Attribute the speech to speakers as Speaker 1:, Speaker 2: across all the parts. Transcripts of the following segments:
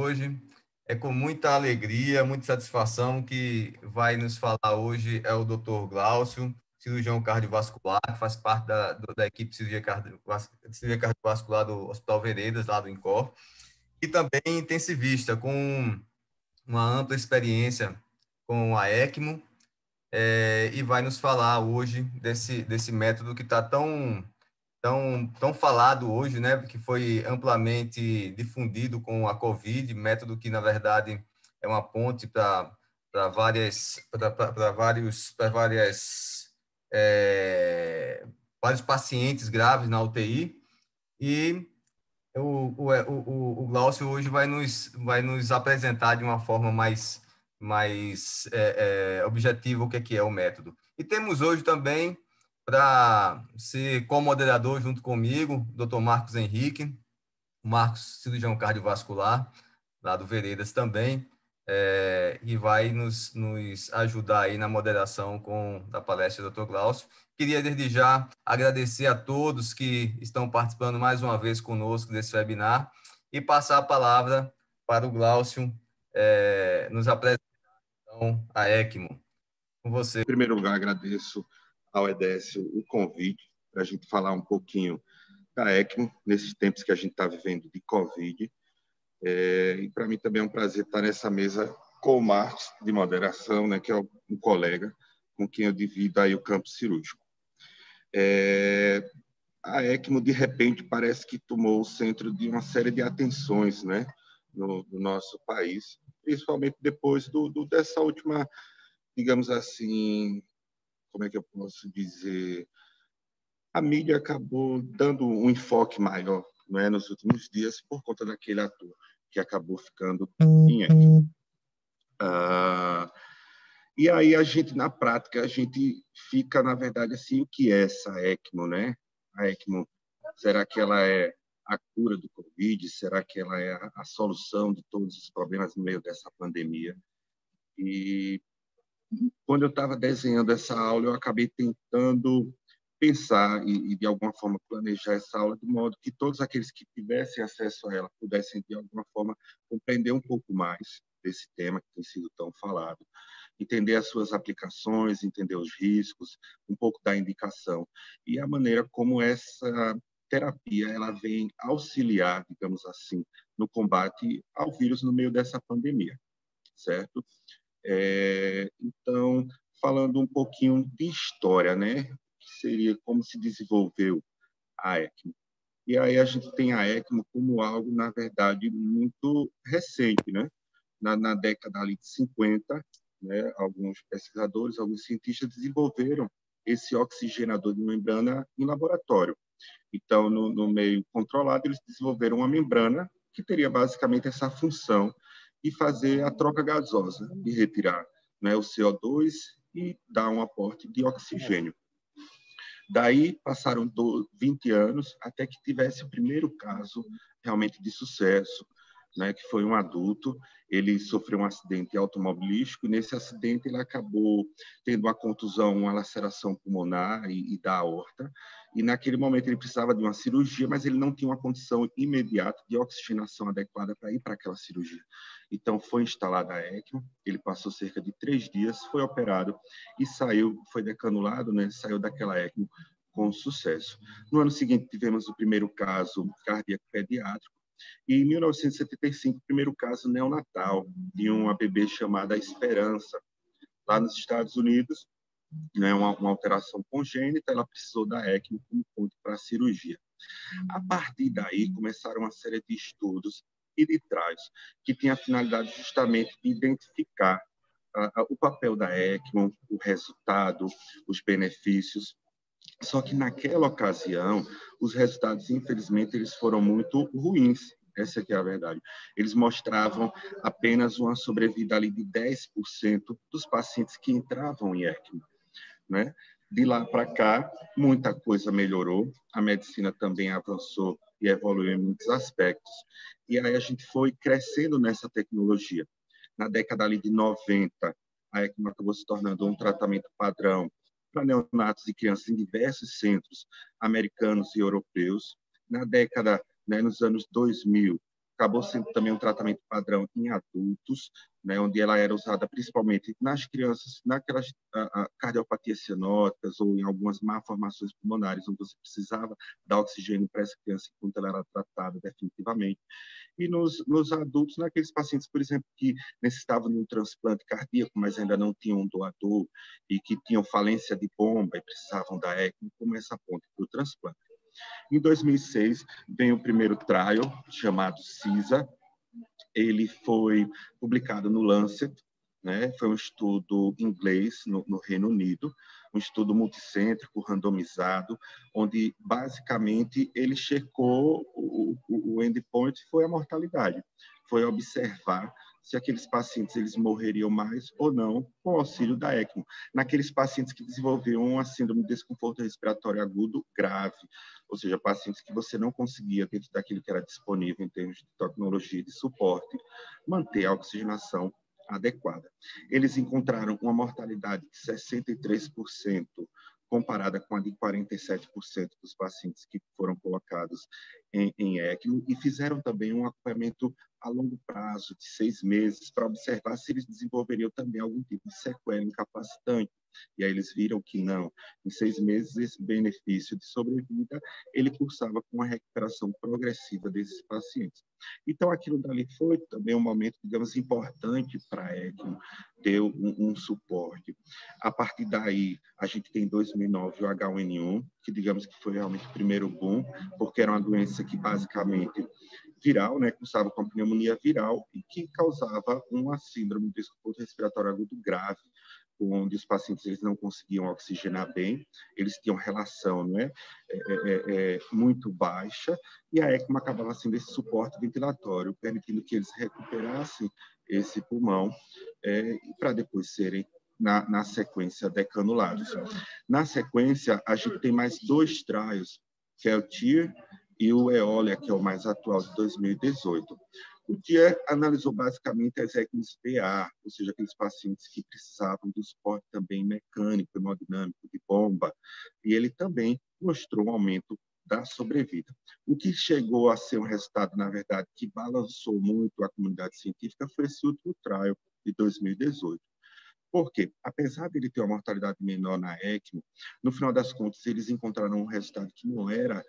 Speaker 1: hoje. É com muita alegria, muita satisfação que vai nos falar hoje é o Dr. Glaucio, cirurgião cardiovascular, que faz parte da equipe de cirurgia cardiovascular do Hospital Veredas, lá do INCOR, e também intensivista, com uma ampla experiência com a ECMO, e vai nos falar hoje desse método que está tão falado hoje, né, que foi amplamente difundido com a Covid, método que, na verdade, é uma ponte para vários pacientes graves na UTI. E o Glaucio hoje vai nos apresentar de uma forma mais objetiva o que é o método. E temos hoje também, para ser co-moderador junto comigo, o Dr. Marcos Henrique, Marcos, cirurgião cardiovascular, lá do Veredas também, e vai nos ajudar aí na moderação da palestra do Dr. Glaucio. Queria, desde já, agradecer a todos que estão participando mais uma vez conosco desse webinar e passar a palavra para o Glaucio nos apresentar, então, a ECMO. Com você.
Speaker 2: Em primeiro lugar, agradeço ao Edécio o convite para a gente falar um pouquinho da ECMO, nesses tempos que a gente está vivendo de Covid. E para mim também é um prazer estar nessa mesa com o Marcos, de moderação, né, que é um colega com quem eu divido aí o campo cirúrgico. A ECMO, de repente, parece que tomou o centro de uma série de atenções, né, no nosso país, principalmente depois dessa última, digamos assim, como é que eu posso dizer? A mídia acabou dando um enfoque maior, não é, nos últimos dias, por conta daquele ator que acabou ficando em ECMO. E aí a gente, na prática, a gente fica, na verdade, assim, o que é essa ECMO, né? A ECMO, será que ela é a cura do Covid? Será que ela é a solução de todos os problemas no meio dessa pandemia? E quando eu estava desenhando essa aula, eu acabei tentando pensar e, de alguma forma, planejar essa aula de modo que todos aqueles que tivessem acesso a ela pudessem, de alguma forma, compreender um pouco mais desse tema que tem sido tão falado, entender as suas aplicações, entender os riscos, um pouco da indicação e a maneira como essa terapia ela vem auxiliar, digamos assim, no combate ao vírus no meio dessa pandemia, certo? Então, falando um pouquinho de história, né? Que seria como se desenvolveu a ECMO. E aí a gente tem a ECMO como algo, na verdade, muito recente, né? Na década ali de 50, né? Alguns pesquisadores, alguns cientistas desenvolveram esse oxigenador de membrana em laboratório. Então, no meio controlado, eles desenvolveram uma membrana que teria basicamente essa função de fazer a troca gasosa, de retirar, né, o CO2 e dar um aporte de oxigênio. Daí passaram 20 anos até que tivesse o primeiro caso realmente de sucesso, né, que foi um adulto. Ele sofreu um acidente automobilístico e nesse acidente ele acabou tendo uma contusão, uma laceração pulmonar e da aorta. E naquele momento ele precisava de uma cirurgia, mas ele não tinha uma condição imediata de oxigenação adequada para ir para aquela cirurgia. Então foi instalada a ECMO, ele passou cerca de 3 dias, foi operado e saiu, foi decanulado, né, saiu daquela ECMO com sucesso. No ano seguinte tivemos o primeiro caso cardíaco pediátrico, e em 1975, o primeiro caso neonatal de uma bebê chamada Esperança, lá nos Estados Unidos, né, uma alteração congênita, ela precisou da ECMO como ponto para a cirurgia. A partir daí, começaram uma série de estudos e de trabalhos que tinha a finalidade justamente de identificar o papel da ECMO, o resultado, os benefícios. Só que naquela ocasião, os resultados, infelizmente, eles foram muito ruins. Essa que é a verdade. Eles mostravam apenas uma sobrevida ali de 10% dos pacientes que entravam em ECMO, né? De lá para cá, muita coisa melhorou, a medicina também avançou e evoluiu em muitos aspectos. E aí a gente foi crescendo nessa tecnologia. Na década ali de 90, a ECMO acabou se tornando um tratamento padrão para neonatos e crianças em diversos centros americanos e europeus. Na década, né, nos anos 2000, acabou sendo também um tratamento padrão em adultos, né, onde ela era usada principalmente nas crianças, naquelas cardiopatias cianóticas ou em algumas malformações pulmonares, onde você precisava dar oxigênio para essa criança enquanto ela era tratada definitivamente. E nos adultos, naqueles pacientes, por exemplo, que necessitavam de um transplante cardíaco, mas ainda não tinham um doador e que tinham falência de bomba e precisavam da ECMO, como essa ponte para o transplante. Em 2006, vem o primeiro trial, chamado CISA. Ele foi publicado no Lancet, né? Foi um estudo inglês no Reino Unido, um estudo multicêntrico, randomizado, onde, basicamente, ele checou o endpoint foi a mortalidade. Foi observar se aqueles pacientes eles morreriam mais ou não com o auxílio da ECMO. Naqueles pacientes que desenvolviam uma síndrome de desconforto respiratório agudo grave, ou seja, pacientes que você não conseguia, dentro daquilo que era disponível em termos de tecnologia de suporte, manter a oxigenação adequada. Eles encontraram uma mortalidade de 63%, comparada com a de 47% dos pacientes que foram colocados em ECMO, e fizeram também um acompanhamento a longo prazo, de 6 meses, para observar se eles desenvolveriam também algum tipo de sequela incapacitante. E aí eles viram que não. Em 6 meses, esse benefício de sobrevida, ele cursava com a recuperação progressiva desses pacientes. Então, aquilo dali foi também um momento, digamos, importante para a ECMO, deu um suporte. A partir daí, a gente tem em 2009 o H1N1, que digamos que foi realmente o primeiro boom, porque era uma doença que basicamente viral, né, cursava com a pneumonia viral e que causava uma síndrome de desconforto respiratório agudo grave, onde os pacientes eles não conseguiam oxigenar bem, eles tinham relação, né, muito baixa, e a ECMO acabava sendo esse suporte ventilatório, permitindo que eles recuperassem esse pulmão para depois serem, na sequência, decanulados. Na sequência, a gente tem mais 2 trials, que é o TEAR e o EOLIA, que é o mais atual, de 2018. O TEAR analisou basicamente as ECMOs PA, ou seja, aqueles pacientes que precisavam do suporte também mecânico, hemodinâmico, de bomba, e ele também mostrou um aumento da sobrevida. O que chegou a ser um resultado, na verdade, que balançou muito a comunidade científica foi esse último trial de 2018. Porque, apesar de ele ter uma mortalidade menor na ECMO, no final das contas, eles encontraram um resultado que não era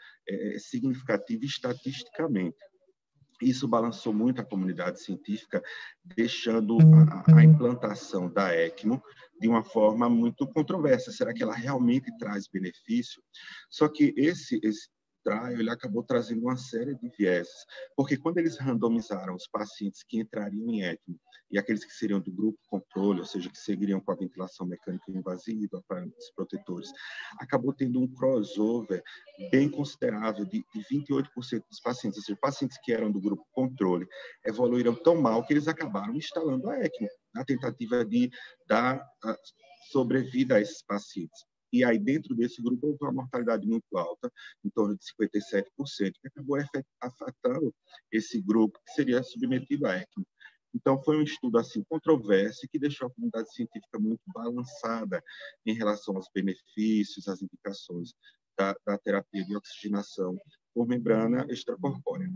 Speaker 2: significativo estatisticamente. Isso balançou muito a comunidade científica, deixando a implantação da ECMO de uma forma muito controversa. Será que ela realmente traz benefício? Só que esse trial ele acabou trazendo uma série de vieses, porque quando eles randomizaram os pacientes que entrariam em ECMO e aqueles que seriam do grupo controle, ou seja, que seguiriam com a ventilação mecânica invasiva, aparelhos protetores, acabou tendo um crossover bem considerável de 28% dos pacientes, ou seja, pacientes que eram do grupo controle, evoluíram tão mal que eles acabaram instalando a ECMO, na tentativa de dar sobrevida a esses pacientes. E aí, dentro desse grupo, houve uma mortalidade muito alta, em torno de 57%, que acabou afetando esse grupo que seria submetido à ECMO. Então, foi um estudo assim controverso que deixou a comunidade científica muito balançada em relação aos benefícios, às indicações da terapia de oxigenação por membrana extracorpórea.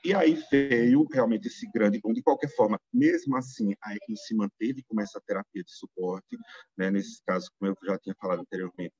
Speaker 2: E aí veio realmente esse grande boom. De qualquer forma, mesmo assim, a ECMO se manteve como essa terapia de suporte, né, nesses casos, como eu já tinha falado anteriormente,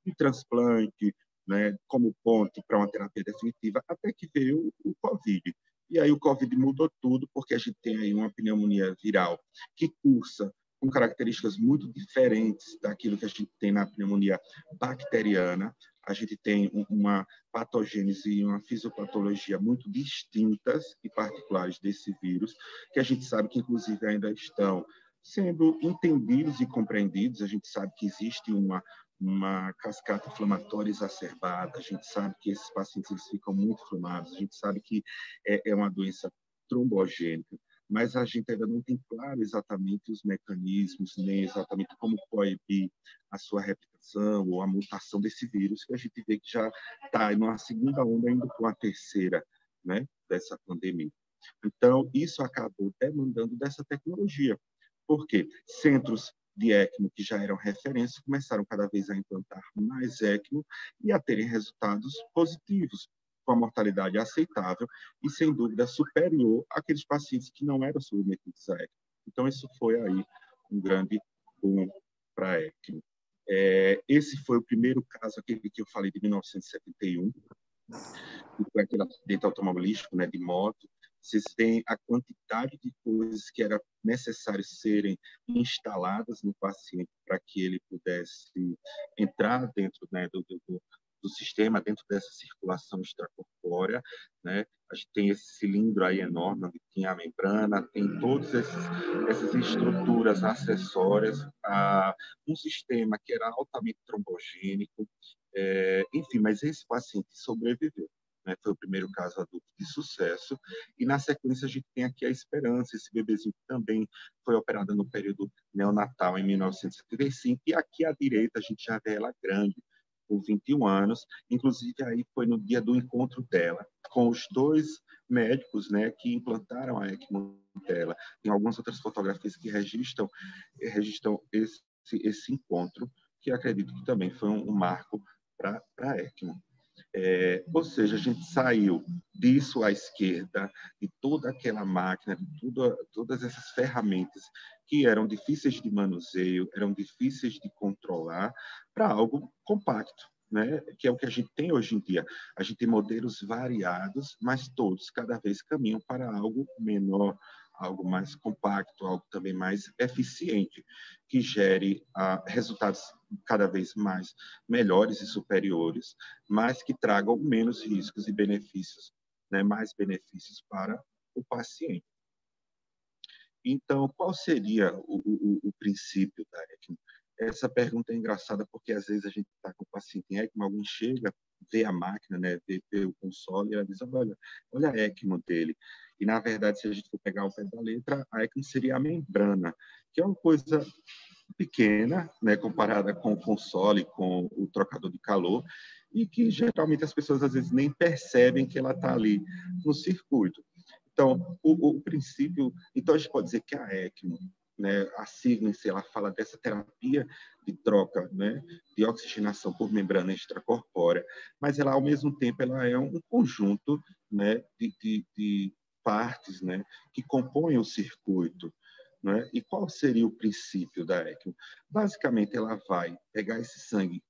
Speaker 2: de transplante, né, como ponte para uma terapia definitiva, até que veio o Covid. E aí o Covid mudou tudo, porque a gente tem aí uma pneumonia viral que cursa com características muito diferentes daquilo que a gente tem na pneumonia bacteriana. A gente tem uma patogênese e uma fisiopatologia muito distintas e particulares desse vírus, que a gente sabe que, inclusive, ainda estão sendo entendidos e compreendidos. A gente sabe que existe uma cascata inflamatória exacerbada, a gente sabe que esses pacientes eles ficam muito inflamados, a gente sabe que é uma doença trombogênica, mas a gente ainda não tem claro exatamente os mecanismos, nem exatamente como coibir a sua replicação ou a mutação desse vírus, que a gente vê que já está numa segunda onda, indo para uma terceira, né, dessa pandemia. Então, isso acabou demandando dessa tecnologia, porque centros de ECMO que já eram referências começaram cada vez a implantar mais ECMO e a terem resultados positivos. com a mortalidade aceitável e, sem dúvida, superior àqueles pacientes que não eram submetidos à ECMO. Então, isso foi aí um grande boom para a ECMO. Esse foi o primeiro caso, aquele que eu falei de 1971, que foi aquele acidente automobilístico, né, de moto. Vocês têm a quantidade de coisas que era necessário serem instaladas no paciente para que ele pudesse entrar dentro, né, do sistema, dentro dessa circulação extracorpórea, né? A gente tem esse cilindro aí enorme, onde tinha a membrana, tem todas essas estruturas acessórias, um sistema que era altamente trombogênico, enfim, mas esse paciente sobreviveu. Né, foi o primeiro caso adulto de sucesso, e na sequência a gente tem aqui a Esperança, esse bebezinho que também foi operada no período neonatal em 1975, e aqui à direita a gente já vê ela grande, com 21 anos, inclusive aí foi no dia do encontro dela, com os dois médicos, né, que implantaram a ECMO dela. Tem algumas outras fotografias que registram esse encontro, que acredito que também foi um marco para a ECMO. Ou seja, a gente saiu disso à esquerda, de toda aquela máquina, de todas essas ferramentas que eram difíceis de manuseio, eram difíceis de controlar, para algo compacto, né? Que é o que a gente tem hoje em dia. A gente tem modelos variados, mas todos cada vez caminham para algo menor, algo mais compacto, algo também mais eficiente, que gere resultados cada vez mais melhores e superiores, mas que tragam menos riscos e benefícios, né? Mais benefícios para o paciente. Então, qual seria o princípio da ECMO? Essa pergunta é engraçada porque, às vezes, a gente está com o paciente em ECMO, alguém chega, vê a máquina, né, vê o console, e ela diz, olha a ECMO dele. E, na verdade, se a gente for pegar o pé da letra, a ECMO seria a membrana, que é uma coisa pequena, né, comparada com o console, com o trocador de calor, e que, geralmente, as pessoas, às vezes, nem percebem que ela está ali no circuito. Então, o princípio... Então, a gente pode dizer que a ECMO, né, a sigla em si, ela fala dessa terapia de troca, né, de oxigenação por membrana extracorpórea, mas ela, ao mesmo tempo, ela é um conjunto, né, de partes, né, que compõem o circuito. Né? E qual seria o princípio da ECMO? Basicamente, ela vai pegar esse sangue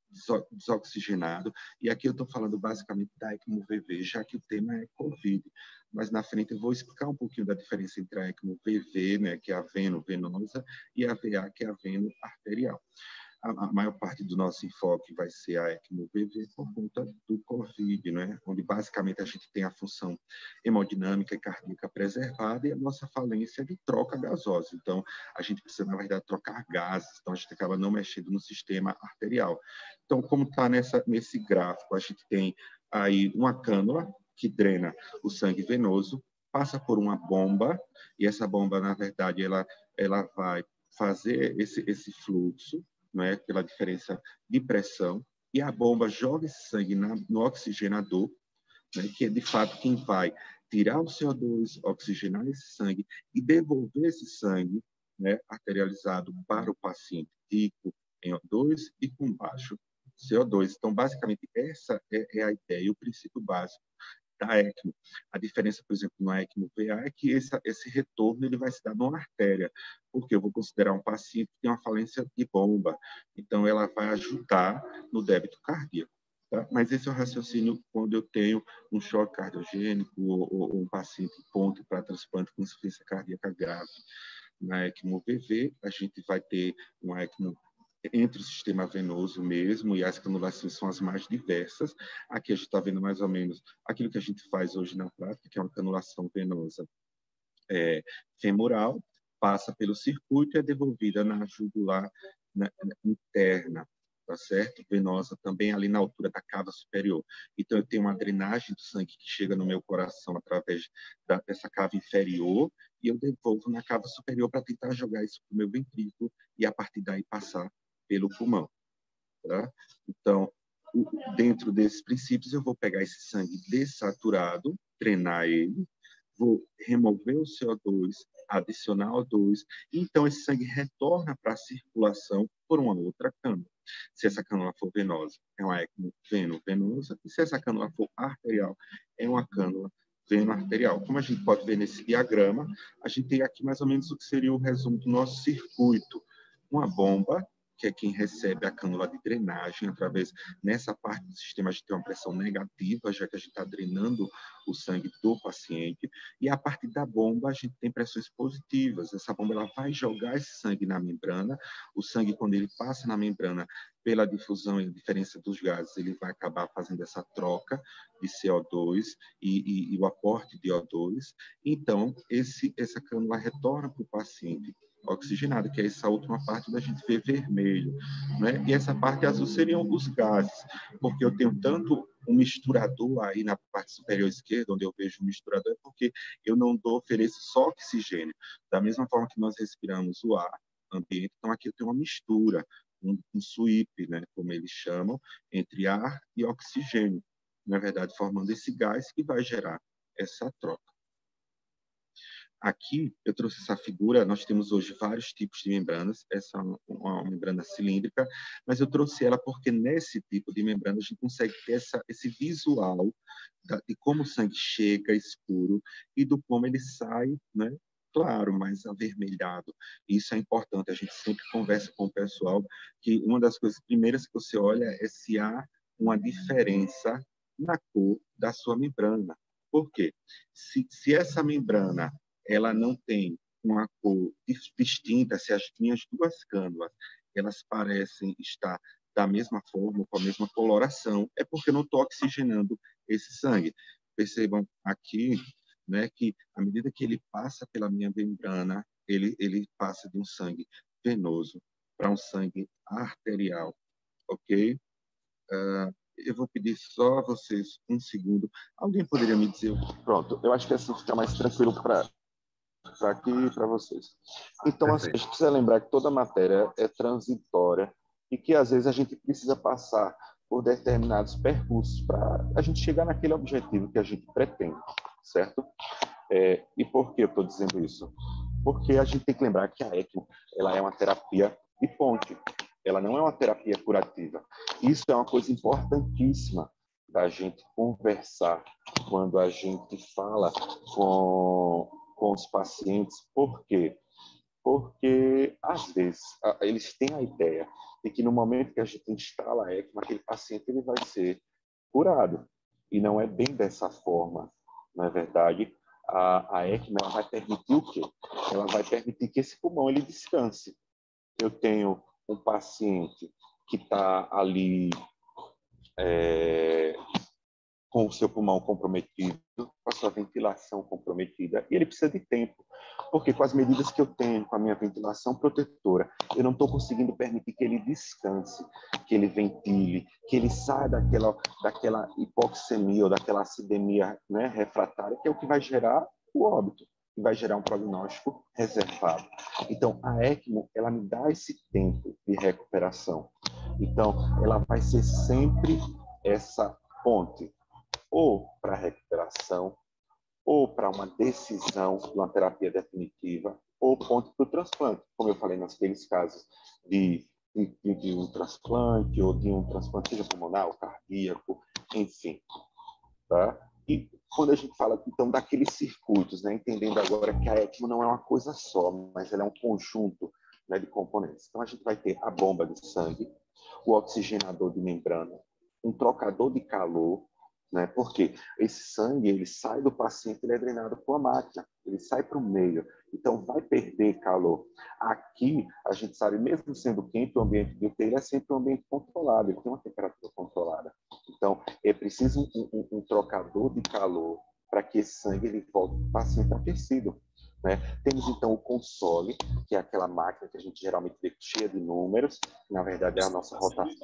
Speaker 2: desoxigenado, e aqui eu estou falando basicamente da ECMO VV, já que o tema é COVID, mas na frente eu vou explicar um pouquinho da diferença entre a ECMO VV, né, que é a veno-venosa, e a VA, que é a veno-arterial. A maior parte do nosso enfoque vai ser a ECMO VV por conta do COVID, né? Onde basicamente a gente tem a função hemodinâmica e cardíaca preservada e a nossa falência de troca gasosa. Então, a gente precisa, na verdade, trocar gases, então a gente acaba não mexendo no sistema arterial. Então, como está nesse gráfico, a gente tem aí uma cânula que drena o sangue venoso, passa por uma bomba, e essa bomba, na verdade, ela vai fazer esse fluxo, não é? Pela diferença de pressão, e a bomba joga esse sangue no oxigenador, né? Que é de fato quem vai tirar o CO2, oxigenar esse sangue e devolver esse sangue, né, arterializado para o paciente rico em O2 e com baixo CO2. Então, basicamente, essa é a ideia, o princípio básico da ECMO. A diferença, por exemplo, na ECMO VA é que esse retorno ele vai se dar numa artéria, porque eu vou considerar um paciente que tem uma falência de bomba, então ela vai ajudar no débito cardíaco. Tá? Mas esse é o raciocínio quando eu tenho um choque cardiogênico ou um paciente ponte para transplante com insuficiência cardíaca grave. Na ECMO VV, a gente vai ter uma ECMO entre o sistema venoso mesmo, e as canulações são as mais diversas. Aqui a gente está vendo mais ou menos aquilo que a gente faz hoje na prática, que é uma canulação venosa femoral, passa pelo circuito e é devolvida na jugular interna, tá certo? Venosa também ali na altura da cava superior. Então, eu tenho uma drenagem do sangue que chega no meu coração através dessa cava inferior e eu devolvo na cava superior para tentar jogar isso para o meu ventrículo e, a partir daí, passar pelo pulmão. Tá? Então, dentro desses princípios, eu vou pegar esse sangue dessaturado, drenar ele, vou remover o CO2, adicionar O2, e então esse sangue retorna para a circulação por uma outra câmara. Se essa cânula for venosa, é uma ECMO veno-venosa, e se essa cânula for arterial, é uma cânula veno-arterial. Como a gente pode ver nesse diagrama, a gente tem aqui mais ou menos o que seria o resumo do nosso circuito. Uma bomba, que é quem recebe a cânula de drenagem, através, nessa parte do sistema, a gente tem uma pressão negativa, já que a gente está drenando o sangue do paciente, e a partir da bomba, a gente tem pressões positivas. Essa bomba ela vai jogar esse sangue na membrana, o sangue, quando ele passa na membrana, pela difusão e diferença dos gases, ele vai acabar fazendo essa troca de CO2 e o aporte de O2. Então, essa cânula retorna para o paciente oxigenado, que é essa última parte da gente ver vermelho, né? E essa parte azul seriam os gases, porque eu tenho tanto um misturador aí na parte superior esquerda, onde eu vejo um misturador, é porque eu não ofereço só oxigênio. Da mesma forma que nós respiramos o ar ambiente, então aqui eu tenho uma mistura, um sweep, né, como eles chamam, entre ar e oxigênio, na verdade, formando esse gás que vai gerar essa troca. Aqui, eu trouxe essa figura, nós temos hoje vários tipos de membranas, essa é uma membrana cilíndrica, mas eu trouxe ela porque nesse tipo de membrana a gente consegue ter esse visual de como o sangue chega escuro e do como ele sai, né? Claro, mais avermelhado. Isso é importante, a gente sempre conversa com o pessoal que uma das coisas primeiras que você olha é se há uma diferença na cor da sua membrana. Por quê? Se essa membrana ela não tem uma cor distinta, se as minhas duas cânulas elas parecem estar da mesma forma, com a mesma coloração, é porque eu não estou oxigenando esse sangue. Percebam aqui, né, que à medida que ele passa pela minha membrana, ele passa de um sangue venoso para um sangue arterial, ok? Eu vou pedir só a vocês um segundo. Alguém poderia me dizer? Pronto, eu acho que assim fica mais tranquilo para aqui e para vocês. Então, assim, a gente precisa lembrar que toda matéria é transitória e que, às vezes, a gente precisa passar por determinados percursos para a gente chegar naquele objetivo que a gente pretende, certo? E por que eu estou dizendo isso? Porque a gente tem que lembrar que a ECMO ela é uma terapia de ponte, ela não é uma terapia curativa. Isso é uma coisa importantíssima da gente conversar quando a gente fala com os pacientes. Por quê? Porque, às vezes, eles têm a ideia de que no momento que a gente instala a ECMO, aquele paciente ele vai ser curado. E não é bem dessa forma, não é verdade? A ECMO ela vai permitir o quê? Ela vai permitir que esse pulmão ele descanse. Eu tenho um paciente que está ali com o seu pulmão comprometido, com a sua ventilação comprometida, e ele precisa de tempo, porque com as medidas que eu tenho, com a minha ventilação protetora, eu não estou conseguindo permitir que ele descanse, que ele ventile, que ele saia daquela hipoxemia ou daquela acidemia, né, refratária, que é o que vai gerar o óbito, que vai gerar um prognóstico reservado. Então, a ECMO, ela me dá esse tempo de recuperação. Então, ela vai ser sempre essa ponte, ou para recuperação, ou para uma decisão de uma terapia definitiva, ou ponto para o transplante, como eu falei naqueles casos de um transplante, ou de um transplante seja pulmonar, ou cardíaco, enfim. Tá? E quando a gente fala, então, daqueles circuitos, né, entendendo agora que a ECMO não é uma coisa só, mas ela é um conjunto, né, de componentes. Então, a gente vai ter a bomba de sangue, o oxigenador de membrana, um trocador de calor, né? Porque esse sangue ele sai do paciente, ele é drenado por uma máquina, ele sai para o meio, então vai perder calor. Aqui a gente sabe, mesmo sendo quente, o ambiente de UTI é sempre um ambiente controlado, ele tem uma temperatura controlada. Então é preciso um trocador de calor para que esse sangue ele volte para o paciente aquecido. Né? Temos então o console, que é aquela máquina que a gente geralmente vê cheia de números, que na verdade é a nossa rotação.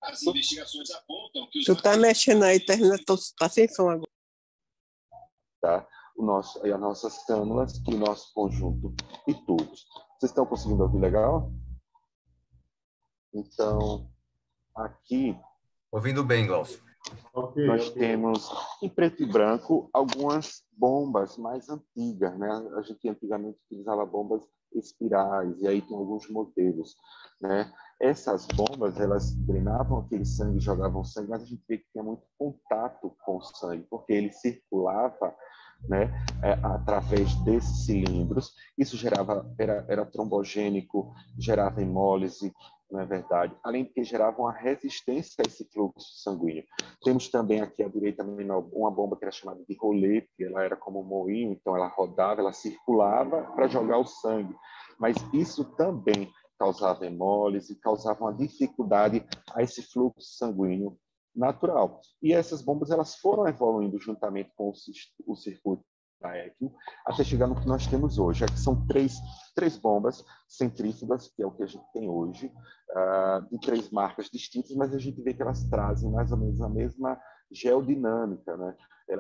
Speaker 3: As investigações apontam que os... Tu tá mexendo aí, termina, tá sem som agora.
Speaker 2: Tá? As nossas cânulas e o nosso conjunto de tubos. Vocês estão conseguindo ouvir legal? Então, aqui...
Speaker 1: Ouvindo bem, Glaucio.
Speaker 2: Nós temos, em preto e branco, algumas bombas mais antigas, né? A gente antigamente utilizava bombas espirais, e aí tem alguns modelos, né? Essas bombas, elas drenavam aquele sangue, jogavam sangue, mas a gente vê que tinha muito contato com o sangue, porque ele circulava, né, através desses cilindros. Isso era trombogênico, gerava hemólise, não é verdade? Além de que gerava uma resistência a esse fluxo sanguíneo. Temos também aqui à direita uma bomba que era chamada de rolete, ela era como um moinho, então ela rodava, ela circulava para jogar o sangue. Mas isso também causava hemólise, causava uma dificuldade a esse fluxo sanguíneo natural. E essas bombas elas foram evoluindo juntamente com o circuito da ECMO, até chegar no que nós temos hoje. Aqui são três bombas centrífugas, que é o que a gente tem hoje, de três marcas distintas, mas a gente vê que elas trazem mais ou menos a mesma geodinâmica, né?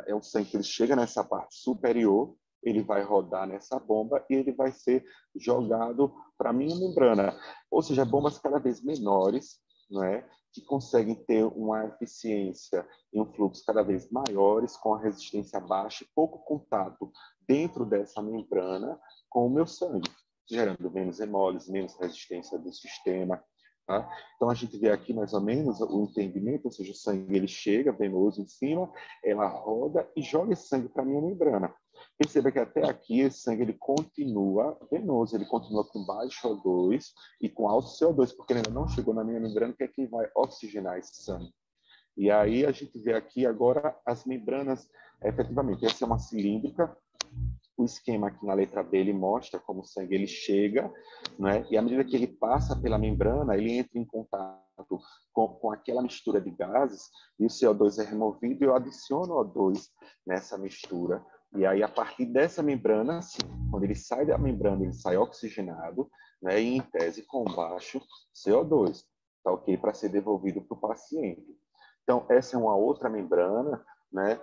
Speaker 2: É um sangue que ele chega nessa parte superior, ele vai rodar nessa bomba e ele vai ser jogado para a minha membrana. Ou seja, bombas cada vez menores, não é? Que conseguem ter uma eficiência e um fluxo cada vez maiores, com a resistência baixa e pouco contato dentro dessa membrana com o meu sangue, gerando menos hemólise, menos resistência do sistema. Tá? Então, a gente vê aqui mais ou menos o entendimento, ou seja, o sangue ele chega venoso em cima, ela roda e joga esse sangue para a minha membrana. Perceba que até aqui esse sangue ele continua venoso, ele continua com baixo O2 e com alto CO2, porque ele ainda não chegou na minha membrana, que é quem vai oxigenar esse sangue. E aí a gente vê aqui agora as membranas, efetivamente, essa é uma cilíndrica. O esquema aqui na letra B, ele mostra como o sangue ele chega, né? E à medida que ele passa pela membrana, ele entra em contato com aquela mistura de gases, e o CO2 é removido e eu adiciono o O2 nessa mistura. E aí, a partir dessa membrana, sim, quando ele sai da membrana, ele sai oxigenado, né? E em tese com baixo CO2, tá ok? Para ser devolvido para o paciente. Então, essa é uma outra membrana, né?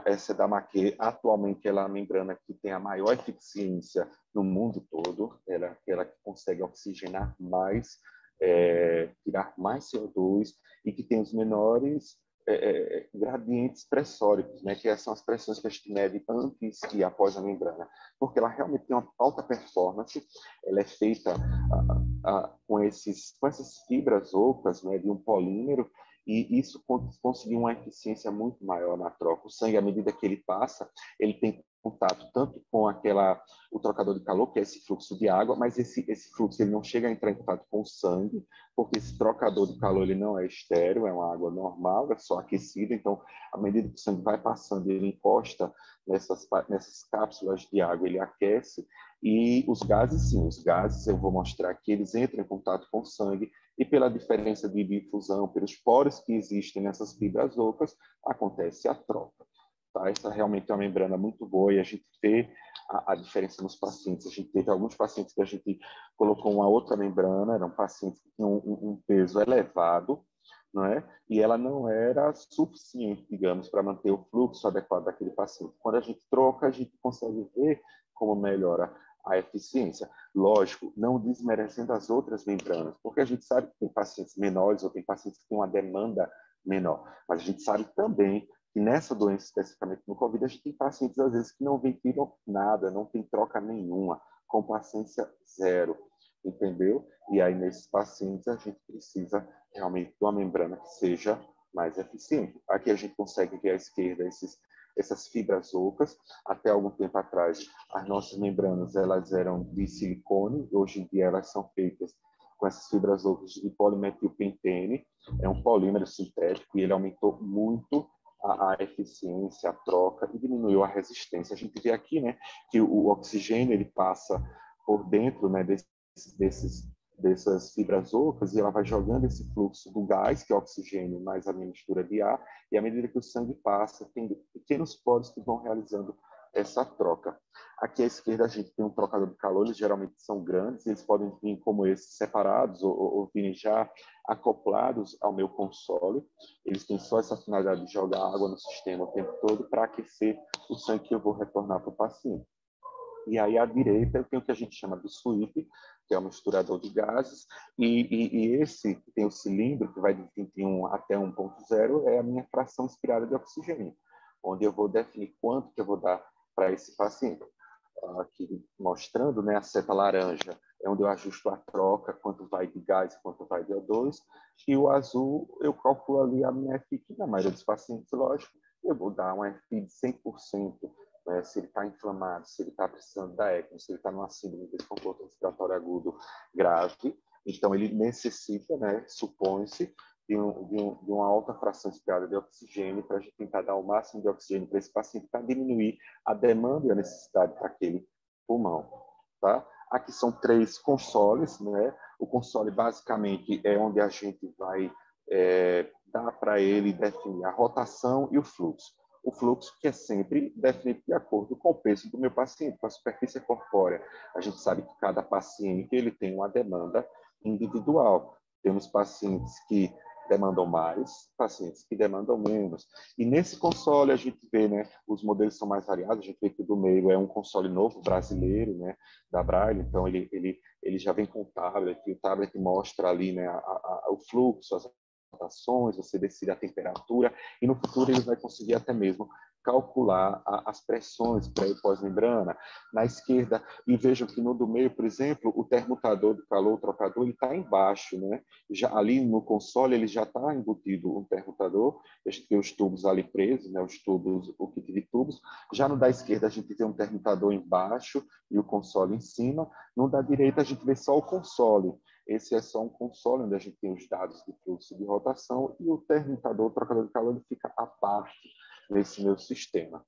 Speaker 2: Essa da Maquet, atualmente, ela é a membrana que tem a maior eficiência no mundo todo, ela que consegue oxigenar mais, tirar mais CO2 e que tem os menores gradientes pressóricos, né, que são as pressões que a gente mede antes e após a membrana, porque ela realmente tem uma alta performance, ela é feita com essas fibras ocas, né, de um polímero, e isso conseguiu uma eficiência muito maior na troca. O sangue, à medida que ele passa, ele tem contato tanto com o trocador de calor, que é esse fluxo de água, mas esse fluxo ele não chega a entrar em contato com o sangue, porque esse trocador de calor ele não é estéril, é uma água normal, é só aquecida. Então, à medida que o sangue vai passando, ele encosta nessas cápsulas de água, ele aquece. E os gases, sim, os gases, eu vou mostrar aqui, eles entram em contato com o sangue e pela diferença de difusão, pelos poros que existem nessas fibras ocas, acontece a troca. Tá? Essa realmente é uma membrana muito boa e a gente vê a diferença nos pacientes. A gente teve alguns pacientes que a gente colocou uma outra membrana, eram pacientes que tinham um peso elevado, não é? E ela não era suficiente, digamos, para manter o fluxo adequado daquele paciente. Quando a gente troca, a gente consegue ver como melhora a eficiência. Lógico, não desmerecendo as outras membranas, porque a gente sabe que tem pacientes menores ou tem pacientes que têm uma demanda menor, mas a gente sabe também que nessa doença, especificamente no Covid, a gente tem pacientes, às vezes, que não ventilam nada, não tem troca nenhuma, com paciência zero, entendeu? E aí, nesses pacientes, a gente precisa realmente de uma membrana que seja mais eficiente. Aqui a gente consegue ver à esquerda essas fibras ocas. Até algum tempo atrás, as nossas membranas elas eram de silicone, hoje em dia elas são feitas com essas fibras ocas de polimetilpentene, é um polímero sintético e ele aumentou muito a eficiência, a troca e diminuiu a resistência. A gente vê aqui, né, que o oxigênio ele passa por dentro, né, dessas fibras ocas e ela vai jogando esse fluxo do gás, que é o oxigênio, mais a mistura de ar, e à medida que o sangue passa, tem pequenos poros que vão realizando essa troca. Aqui à esquerda a gente tem um trocador de calor, eles geralmente são grandes, eles podem vir como esses separados ou virem já acoplados ao meu console. Eles têm só essa finalidade de jogar água no sistema o tempo todo para aquecer o sangue que eu vou retornar para o paciente. E aí, à direita, eu tenho o que a gente chama do sweep, que é um misturador de gases, e esse, que tem o cilindro, que vai de 21 até 1,0, é a minha fração inspirada de oxigênio, onde eu vou definir quanto que eu vou dar para esse paciente. Aqui mostrando, né, a seta laranja é onde eu ajusto a troca, quanto vai de gás e quanto vai de O2, e o azul eu calculo ali a minha FI, que na maioria dos pacientes, lógico, eu vou dar uma FI de 100%, né, se ele está inflamado, se ele está precisando da ECMO, se ele está numa síndrome de desconforto respiratório agudo grave, então ele necessita, né, supõe-se, de uma alta fração inspirada de oxigênio para a gente tentar dar o máximo de oxigênio para esse paciente para diminuir a demanda e a necessidade para aquele pulmão. Tá? Aqui são 3 consoles. Né? O console, basicamente, é onde a gente vai dar para ele definir a rotação e o fluxo. O fluxo que é sempre definido de acordo com o peso do meu paciente, com a superfície corpórea. A gente sabe que cada paciente ele tem uma demanda individual. Temos pacientes que demandam mais, pacientes que demandam menos. E nesse console a gente vê, né, os modelos são mais variados, a gente vê que o do meio é um console novo, brasileiro, né, da Braille, então ele já vem com o tablet, e o tablet mostra ali, né, o fluxo, as rotações, você decide a temperatura, e no futuro ele vai conseguir até mesmo calcular as pressões pré e pós-membrana. Na esquerda, e vejam que no do meio, por exemplo, o termutador do calor, o trocador, ele está embaixo, né? Já, ali no console, ele já está embutido um termutador, a gente tem os tubos ali presos, né? Os tubos, o kit de tubos. Já no da esquerda, a gente tem um termutador embaixo e o console em cima. No da direita, a gente vê só o console. Esse é só um console onde a gente tem os dados de fluxo de rotação e o termutador, o trocador de calor, ele fica à parte nesse meu sistema.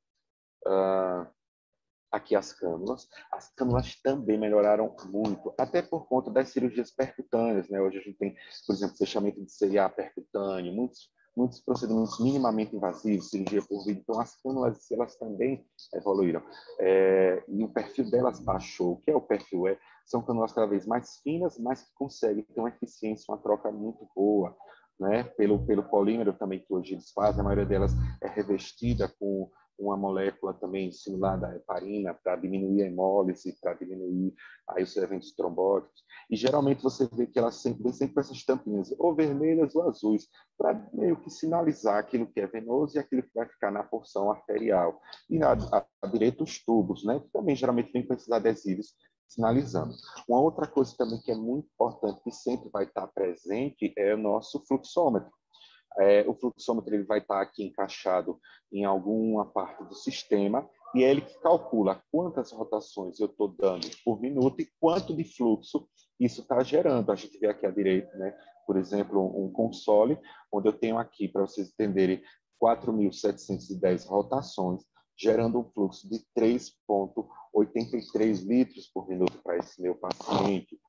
Speaker 2: Aqui as cânulas. As cânulas também melhoraram muito, até por conta das cirurgias percutâneas. Né? Hoje a gente tem, por exemplo, fechamento de CIA percutâneo, muitos procedimentos minimamente invasivos, cirurgia por vídeo. Então, as cânulas, elas também evoluíram. E o perfil delas baixou. O que é o perfil? São cânulas cada vez mais finas, mas que conseguem ter uma eficiência, uma troca muito boa. Né? Pelo polímero também que hoje eles fazem, a maioria delas é revestida com uma molécula também similar da heparina para diminuir a hemólise, para diminuir aí os eventos trombóticos. E geralmente você vê que elas vem sempre com essas tampinhas, ou vermelhas ou azuis, para meio que sinalizar aquilo que é venoso e aquilo que vai ficar na porção arterial. E à direita os tubos, né? Que também geralmente vem com esses adesivos sinalizando. Uma outra coisa também que é muito importante, que sempre vai estar presente, é o nosso fluxômetro. O fluxômetro ele vai estar aqui encaixado em alguma parte do sistema e é ele que calcula quantas rotações eu estou dando por minuto e quanto de fluxo isso está gerando. A gente vê aqui à direita, né? Por exemplo, um console, onde eu tenho aqui, para vocês entenderem, 4.710 rotações, gerando um fluxo de 3,83 litros por minuto para esse meu paciente.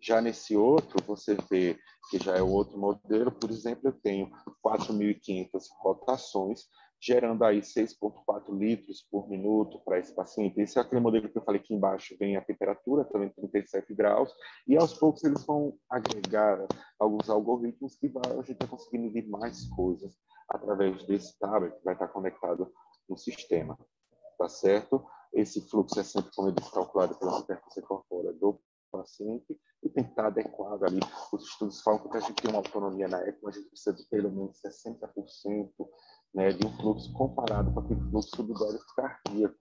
Speaker 2: Já nesse outro, você vê que já é o outro modelo, por exemplo, eu tenho 4.500 rotações, gerando aí 6,4 litros por minuto para esse paciente. Esse é aquele modelo que eu falei que embaixo vem a temperatura, também 37 graus, e aos poucos eles vão agregar alguns algoritmos que a gente vai conseguir medir mais coisas através desse tablet que vai estar conectado no sistema, tá certo? Esse fluxo é sempre, como eu disse, calculado pela superfície corpórea do paciente e tem que estar adequado ali. Os estudos falam que a gente tem uma autonomia na ECMO, a gente precisa de pelo menos 60%, né, de um fluxo comparado com aquele fluxo do débito cardíaco,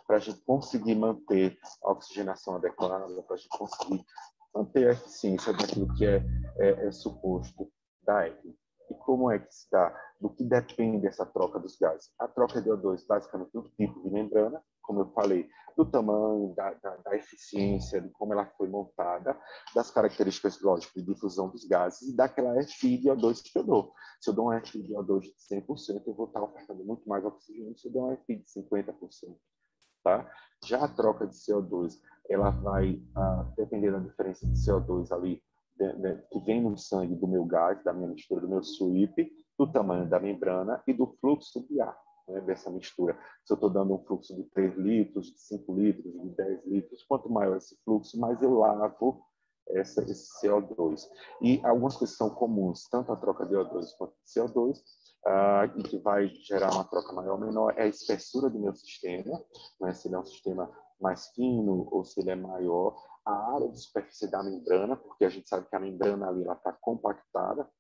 Speaker 2: para a gente conseguir manter a oxigenação adequada, para a gente conseguir manter a eficiência daquilo que é suposto da ECMO. E como é que se dá? Do que depende essa troca dos gases? A troca de O2, basicamente, do tipo de membrana, como eu falei, do tamanho, da eficiência, de como ela foi montada, das características, lógico, de difusão dos gases e daquela FI de O2 que eu dou. Se eu dou uma FI de O2 de 100%, eu vou estar ofertando muito mais oxigênio se eu dou uma FI de 50%. Tá? Já a troca de CO2, ela vai depender da diferença de CO2 ali, que vem no sangue do meu gás, da minha mistura, do meu sweep, do tamanho da membrana e do fluxo de ar, né, dessa mistura. Se eu estou dando um fluxo de 3 litros, de 5 litros, de 10 litros, quanto maior esse fluxo, mais eu lavo esse CO2. E algumas coisas são comuns, tanto a troca de O2 quanto de CO2, e que vai gerar uma troca maior ou menor, é a espessura do meu sistema, né? Se ele é um sistema
Speaker 4: mais fino ou se ele é maior, a área de superfície da membrana, porque a gente sabe que a membrana ali está compactada,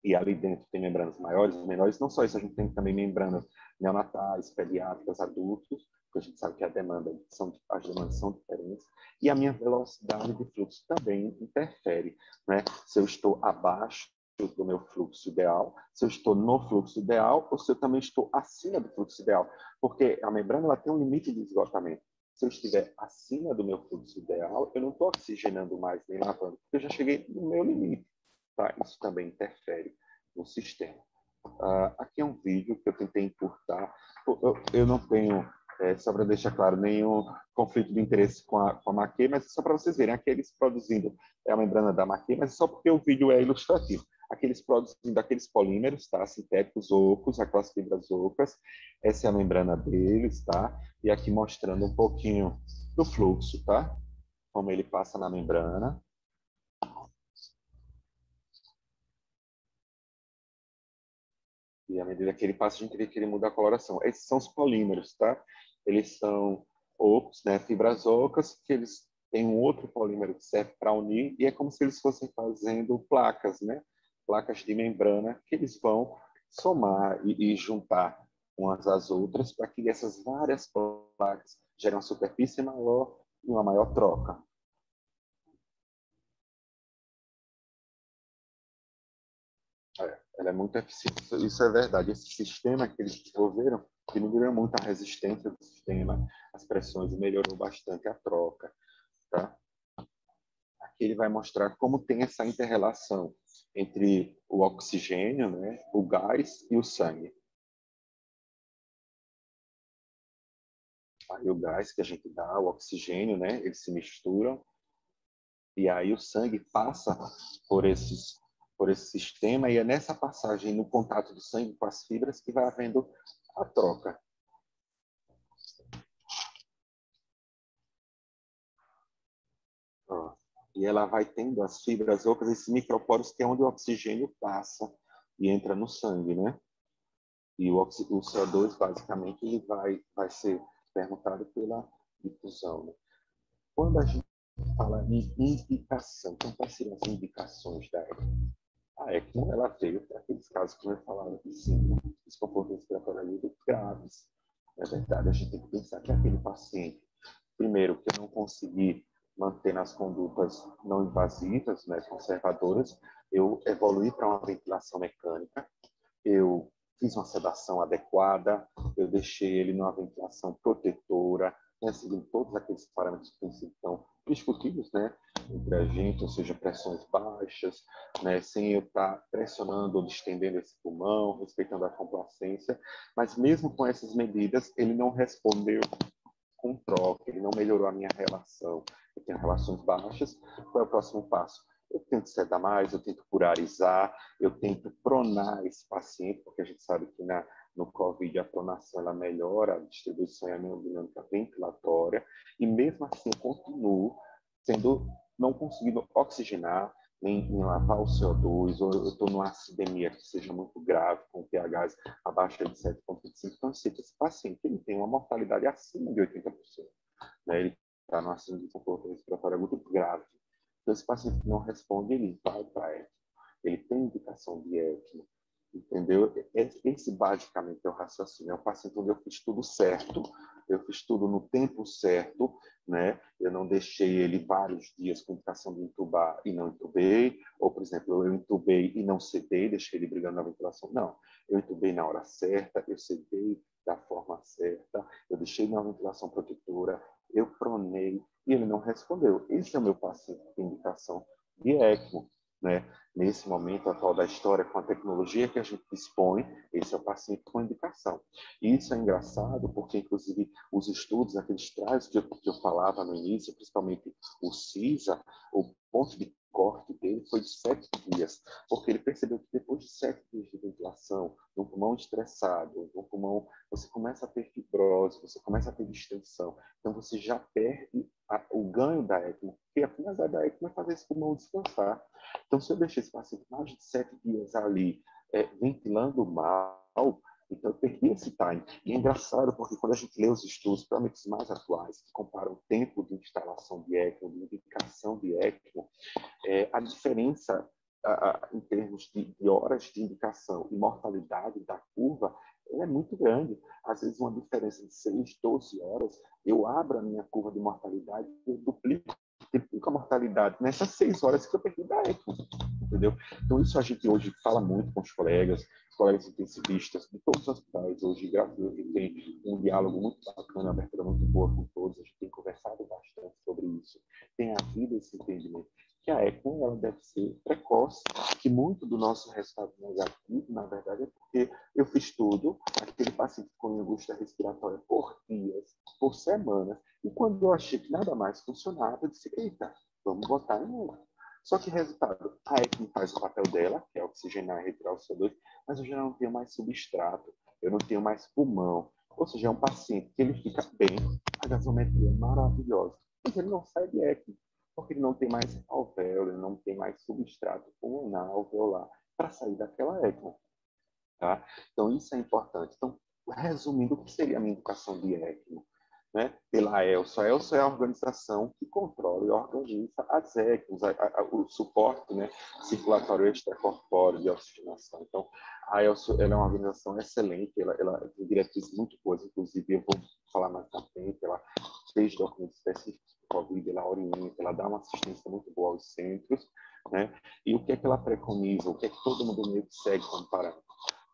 Speaker 4: e ali dentro tem membranas maiores e menores. Não só isso, a gente tem também membranas neonatais, pediátricas, adultos, porque a gente sabe que as demandas são diferentes. E a minha velocidade de fluxo também interfere, né? Se eu estou abaixo do meu fluxo ideal, se eu estou no fluxo ideal ou se eu também estou acima do fluxo ideal. Porque a membrana ela tem um limite de esgotamento. Se eu estiver acima do meu fluxo ideal, eu não estou oxigenando mais nem lavando, porque eu já cheguei no meu limite. Tá? Isso também interfere no sistema. Aqui é um vídeo que eu tentei encurtar. Eu não tenho, só para deixar claro, nenhum conflito de interesse com a Maquet, mas é só para vocês verem, aqueles produzindo a membrana da Maquet, mas é só porque o vídeo é ilustrativo. Aqueles produzindo aqueles polímeros, tá? Sintéticos ocos, aquelas fibras ocas. Essa é a membrana deles, tá? E aqui mostrando um pouquinho do fluxo, tá? Como ele passa na membrana. E à medida que ele passa, a gente vê que ele muda a coloração. Esses são os polímeros, tá? Eles são ocos, né? Fibras ocas, que eles têm um outro polímero que serve para unir, e é como se eles fossem fazendo placas, né? Placas de membrana que eles vão somar e juntar umas às outras para que essas várias placas gerem uma superfície maior e uma maior troca. Ela é muito eficiente. Isso é verdade. Esse sistema que eles desenvolveram diminuiu muito a resistência do sistema, as pressões, e melhorou bastante a troca. Tá? Aqui ele vai mostrar como tem essa inter-relação entre o oxigênio, né, o gás e o sangue. Aí o gás que a gente dá, o oxigênio, né, eles se misturam e aí o sangue passa por esse sistema, e é nessa passagem, no contato do sangue com as fibras, que vai havendo a troca. Ó, e ela vai tendo as fibras ocas, esses microporos, que é onde o oxigênio passa e entra no sangue, né? E o CO2, basicamente, ele vai ser permutado pela difusão, né? Quando a gente fala em indicação, então quais seriam as indicações da ECMO? A ECMO, ela veio para aqueles casos que eu falava aqui em cima, desconforto respiratório agudo graves. Na verdade, a gente tem que pensar que aquele paciente, primeiro, que eu não consegui manter nas condutas não invasivas, né, conservadoras, eu evoluí para uma ventilação mecânica, eu fiz uma sedação adequada, eu deixei ele numa ventilação protetora, né, seguindo todos aqueles parâmetros que têm sido tão discutidos, né, entre a gente, ou seja, pressões baixas, né, sem eu estar pressionando ou distendendo esse pulmão, respeitando a complacência, mas mesmo com essas medidas, ele não respondeu com troca, ele não melhorou a minha relação, eu tenho relações baixas. Qual é o próximo passo? Eu tento sedar mais, eu tento curarizar, eu tento pronar esse paciente, porque a gente sabe que no COVID a pronação ela melhora a distribuição e a hemodinâmica ventilatória, e mesmo assim eu continuo não conseguindo oxigenar, nem lavar o CO2, ou eu estou numa acidemia que seja muito grave, com pH abaixo de 7,5. Então, esse paciente ele tem uma mortalidade acima de 80%. Né? Ele está numa síndrome de conforto respiratório agudo grave. Então, esse paciente que não responde, ele vai para a ECMO. Ele tem indicação de ECMO. Entendeu? Esse basicamente é o raciocínio. É um paciente onde eu fiz tudo certo, eu fiz tudo no tempo certo, né? Eu não deixei ele vários dias com indicação de entubar e não entubei, ou, por exemplo, eu entubei e não sedei, deixei ele brigando na ventilação. Não, eu entubei na hora certa, eu sedei da forma certa, eu deixei na ventilação protetora, eu pronei e ele não respondeu. Esse é o meu paciente com indicação de ECMO, né? Nesse momento atual da história, com a tecnologia que a gente dispõe, esse é o paciente com indicação. E isso é engraçado porque, inclusive, os estudos, aqueles trajes que eu falava no início, principalmente o CISA, o ponto de corte dele foi de 7 dias, porque ele percebeu que depois de 7 dias de ventilação, num pulmão estressado, num pulmão, você começa a ter fibrose, você começa a ter distensão, então você já perde o ganho da ECMO, porque a finalidade da ECMO é fazer esse pulmão descansar. Então, se eu deixar esse paciente mais de 7 dias ali ventilando mal, Então, eu perdi esse time. E é engraçado, porque quando a gente lê os estudos, principalmente os mais atuais, que comparam o tempo de instalação de ECMO, de indicação de ECMO, a diferença em termos de horas de indicação e mortalidade da curva, ela é muito grande. Às vezes, uma diferença de 6, 12 horas, eu abro a minha curva de mortalidade e duplico a mortalidade nessas 6 horas que eu perdi da ECMO, entendeu? Então, isso a gente hoje fala muito com os colegas intensivistas de todos os hospitais. Hoje, graças a Deus, a gente tem um diálogo muito bacana, uma abertura muito boa com todos, a gente tem conversado bastante sobre isso, tem havido esse entendimento que a ECMO ela deve ser precoce, que muito do nosso resultado negativo, na verdade, é porque eu fiz tudo, aquele paciente com angústia respiratória por dias, por semanas, e quando eu achei que nada mais funcionava, eu disse, eita, vamos botar em ECMO. Só que resultado, a ECMO faz o papel dela, que é oxigenar e retirar o CO2, mas eu já não tenho mais substrato, eu não tenho mais pulmão, ou seja, é um paciente que ele fica bem, a gasometria é maravilhosa, mas ele não sai de ECMO, porque ele não tem mais alvéolo, ele não tem mais substrato pulmonar, alveolar, para sair daquela ECMO. Tá? Então, isso é importante. Então, resumindo, o que seria a minha indicação de ECMO? Né? Pela ELSO. A ELSO é a organização que controla e organiza as ECMOs, o suporte, né, circulatório extracorpóreo de oxigenação. Então, a ELSO ela é uma organização excelente, ela tem diretrizes muito boas, inclusive eu vou falar mais na frente, ela fez documentos específicos para o COVID, ela orienta, ela dá uma assistência muito boa aos centros, né? E o que é que ela preconiza, o que é que todo mundo meio que segue como parâmetro?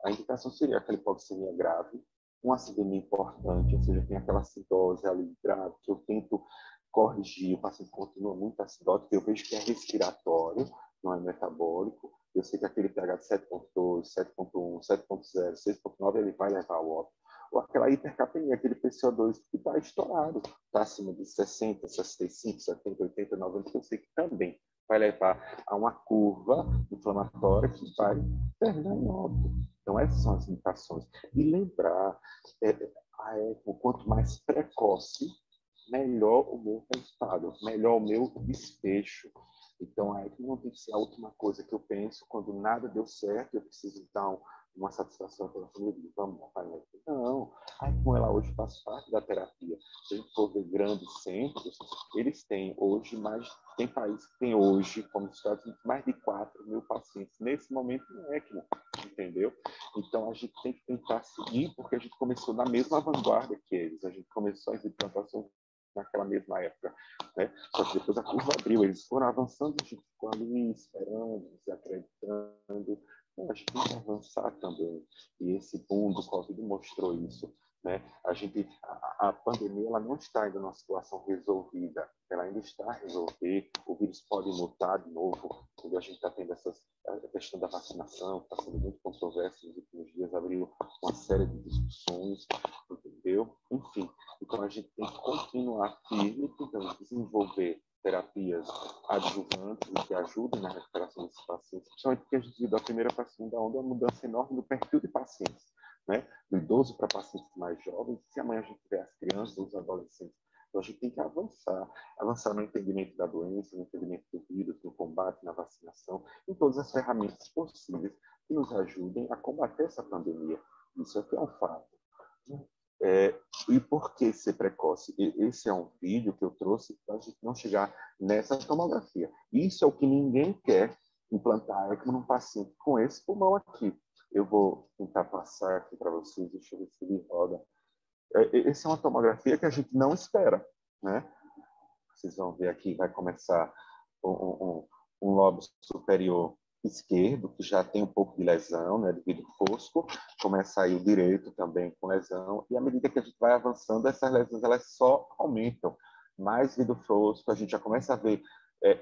Speaker 4: A indicação seria aquela hipoglicemia grave, um acidemia importante, ou seja, tem aquela acidose ali grave, que eu tento corrigir, o paciente continua muito acidótico, eu vejo que é respiratório, não é metabólico, eu sei que aquele pH de 7.2, 7.1, 7.0, 6.9, ele vai levar ao óbito. Ou aquela hipercapnia, aquele PCO2 que está estourado, está acima de 60, 65, 70, 80, 90, que eu sei que também vai levar a uma curva inflamatória que vai terminar em óbito. Então, essas são as indicações. E lembrar, a ECMO, quanto mais precoce, melhor o meu resultado, melhor o meu desfecho. Então, a ECMO não tem que ser a última coisa que eu penso quando nada deu certo, eu preciso dar uma satisfação pela família, vamos botar em ECMO. Não, a ECMO ela hoje faz parte da terapia. Se a gente for ver grandes centros, eles têm hoje tem países que têm hoje, como os Estados Unidos, mais de 4 mil pacientes nesse momento em ECMO, entendeu? Então, a gente tem que tentar seguir, porque a gente começou na mesma vanguarda que eles. A gente começou as implantações naquela mesma época, né? Só que depois a curva abriu, eles foram avançando, a gente ficou ali esperando, se acreditando. Então, a gente tem que avançar também. E esse boom do Covid mostrou isso, né? A pandemia ela não está ainda numa situação resolvida, ela ainda está a resolver, o vírus pode mutar de novo, a gente está tendo a questão da vacinação, está sendo muito controversa nos últimos dias, abriu uma série de discussões, entendeu? Enfim, então a gente tem que continuar firme, tentando desenvolver terapias adjuvantes e que ajudem na recuperação desses pacientes, principalmente porque a gente viu da primeira para a segunda onda uma mudança enorme no perfil de pacientes, né? Do idoso para pacientes mais jovens, se amanhã a gente tiver as crianças, os adolescentes. Então a gente tem que avançar no entendimento da doença, no entendimento do vírus, no combate, na vacinação, em todas as ferramentas possíveis que nos ajudem a combater essa pandemia. Isso aqui é um fato. E por que ser precoce? Esse é um vídeo que eu trouxe para a gente não chegar nessa tomografia. Isso é o que ninguém quer implantar ECMO num paciente com esse pulmão aqui. Eu vou tentar passar aqui para vocês, deixa eu ver se ele roda. Essa é uma tomografia que a gente não espera, né? Vocês vão ver aqui, vai começar um lobo superior esquerdo, que já tem um pouco de lesão, né, de vidro fosco, começa a ir o direito também com lesão, e à medida que a gente vai avançando, essas lesões elas só aumentam. Mais vidro fosco, a gente já começa a ver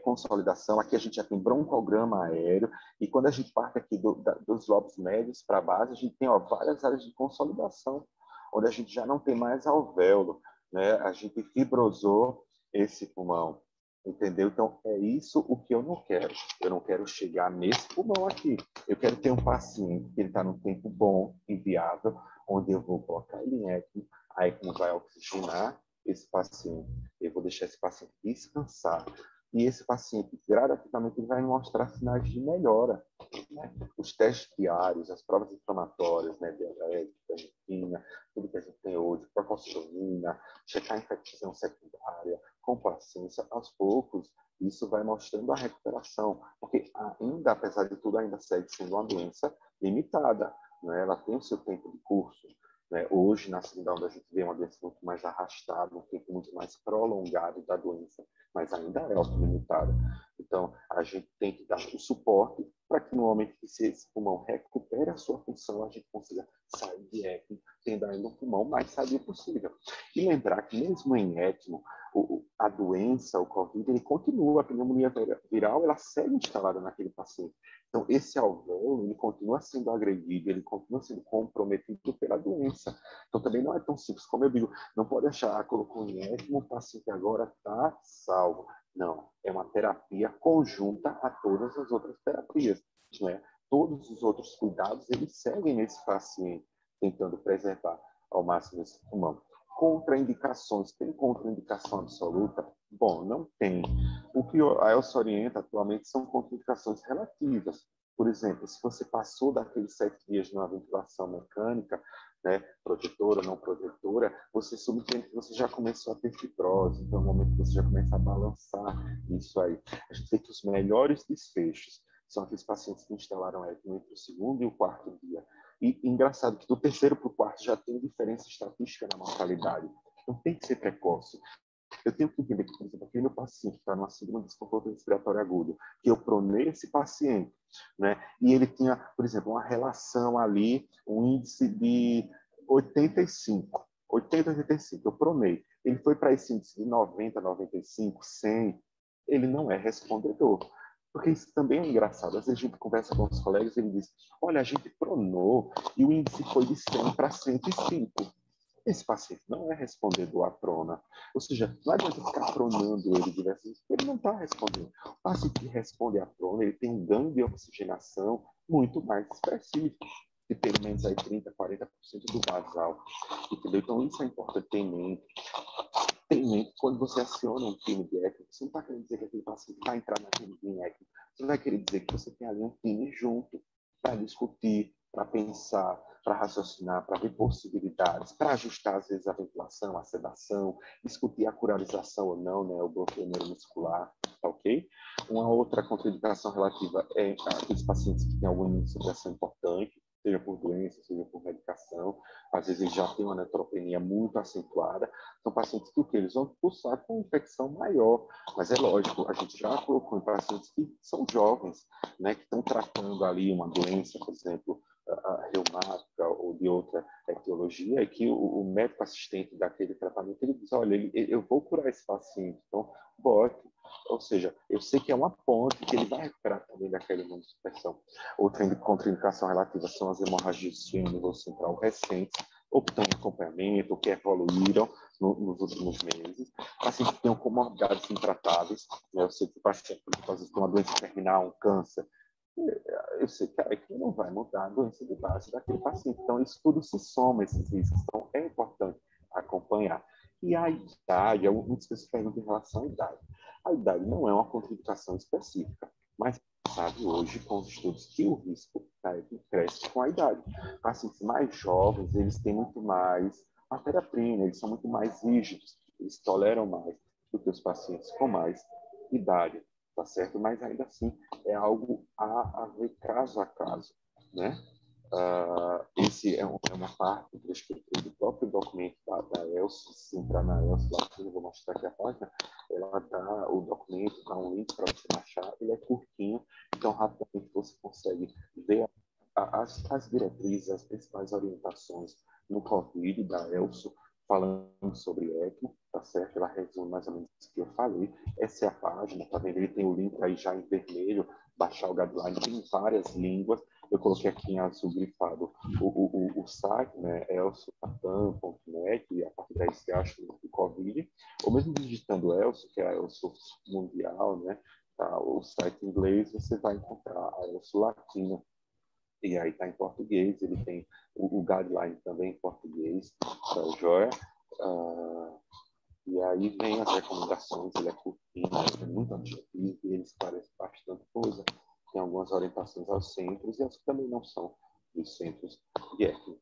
Speaker 4: consolidação, aqui a gente já tem broncograma aéreo, e quando a gente parte aqui dos lobos médios para a base, a gente tem várias áreas de consolidação, onde a gente já não tem mais alvéolo, né? A gente fibrosou esse pulmão, entendeu? Então, é isso o que eu não quero. Eu não quero chegar nesse pulmão aqui. Eu quero ter um paciente que ele está num tempo bom e viável, onde eu vou colocar ele em ECMO, a ECMO vai oxigenar esse paciente. Eu vou deixar esse paciente descansar. E esse paciente, gradativamente, ele vai mostrar sinais de melhora, né? Os testes diários, as provas inflamatórias, né? Diabetes, ferritina, tudo que a gente tem hoje, procalcitonina, checar a infecção secundária, complacência, aos poucos, isso vai mostrando a recuperação, porque ainda, apesar de tudo, ainda segue sendo uma doença limitada, né? Ela tem o seu tempo de curso, né? Hoje, na segunda onda, a gente vê uma doença muito mais arrastada, um tempo muito mais prolongado da doença, mas ainda é autolimitada. Então, a gente tem que dar o suporte para que no momento que esse pulmão recupere a sua função, a gente consiga sair de ECMO, tendo ainda um pulmão mais sadio possível. E lembrar que mesmo em ECMO, a doença, o COVID, ele continua, a pneumonia viral, ela segue instalada naquele paciente. Então, esse alvéolo, ele continua sendo agredido, ele continua sendo comprometido pela doença. Então, também não é tão simples. Como eu digo, não pode achar, colocou em ECMO, o paciente agora está salvo. Não, é uma terapia conjunta a todas as outras terapias, né? Todos os outros cuidados, eles seguem nesse paciente, tentando preservar ao máximo esse pulmão. Contraindicações, tem contraindicação absoluta? Bom, não tem. O que a ELSA orienta atualmente são contraindicações relativas. Por exemplo, se você passou daqueles 7 dias numa ventilação mecânica, né, protetora ou não protetora, você subentende que você já começou a ter fibrose, então é o momento que você já começa a balançar isso aí. A gente vê que os melhores desfechos são aqueles pacientes que instalaram ECMO entre o segundo e o quarto dia. E engraçado que do terceiro para o quarto já tem diferença estatística na mortalidade. Então tem que ser precoce. Eu tenho que entender que, por exemplo, aquele meu paciente que está numa síndrome de desconforto respiratório agudo, que eu pronei esse paciente, né? E ele tinha, por exemplo, uma relação ali, um índice de 85, 80, 85, eu pronei. Ele foi para esse índice de 90, 95, 100, ele não é respondedor. Porque isso também é engraçado. Às vezes a gente conversa com os colegas e ele diz, olha, a gente pronou e o índice foi de 100 para 105. Esse paciente não é respondedor à prona. Ou seja, não adianta ficar pronando ele diversas vezes, porque ele não está respondendo. O paciente que responde à prona, ele tem um ganho de oxigenação muito mais expressivo, de pelo menos aí 30%, 40% do basal. Entendeu? Então, isso é importante ter em mente. Tem em mente, quando você aciona um time de ECMO, você não está querendo dizer que aquele paciente vai entrar naquele time ECMO. Você vai querer dizer que você tem ali um time junto para discutir, para pensar, para raciocinar, para ver possibilidades, para ajustar, às vezes, a ventilação, a sedação, discutir a curarização ou não, né, o bloqueio neuromuscular, tá ok? Uma outra contraindicação relativa é aqueles pacientes que têm alguma imunossupressão importante, seja por doença, seja por medicação, às vezes eles já têm uma neutropenia muito acentuada, são pacientes que eles vão cursar com infecção maior, mas é lógico, a gente já colocou em pacientes que são jovens, né, que estão tratando ali uma doença, por exemplo, reumática ou de outra etiologia, e que o médico assistente daquele tratamento, ele diz, olha, eu vou curar esse paciente, então, bote. Ou seja, eu sei que é uma ponte que ele vai recuperar também daquela imunossupressão. Outra contraindicação relativa são as hemorragias de nível central recentes, ou que estão em acompanhamento, ou que evoluíram nos últimos meses. Pacientes que tenham comorbidades intratáveis, né? Eu sei que o paciente, por exemplo, às vezes tem uma doença terminal, um câncer, eu sei que a ECMO não vai mudar a doença de base daquele paciente. Então, isso tudo se soma, esses riscos. Então, é importante acompanhar. E a idade, muitas pessoas perguntam em relação à idade. A idade não é uma contraindicação específica, mas sabe hoje, com os estudos, que o risco da ECMO cresce com a idade. Pacientes mais jovens, eles têm muito mais matéria-prima, eles são muito mais rígidos, eles toleram mais do que os pacientes com mais idade, tá certo? Mas ainda assim é algo a ver caso a caso, né? Esse é uma parte da estrutura do próprio documento da ELSO. Se entrar na ELSO, lá eu vou mostrar aqui a página, ela dá o documento, dá um link para você baixar, ele é curtinho, então rapidamente você consegue ver as diretrizes, as principais orientações no COVID da ELSO, falando sobre ECMO, tá certo? Ela resume mais ou menos o que eu falei. Essa é a página, tá vendo? Ele tem o link aí já em vermelho, baixar o guideline, tem várias línguas. Eu coloquei aqui em azul grifado o site, né, elso.net, e a partir daí você acha o COVID, ou mesmo digitando Elso, que é a Elso Mundial, né, tá, o site em inglês, você vai encontrar a Elso Latina, e aí está em português, ele tem o guideline também em português, tá joia? E aí vem as recomendações, ele é curtinho, é muito objetivo, e ele esclarece bastante coisa. Tem algumas orientações aos centros, e as que também não são dos centros de ECMO.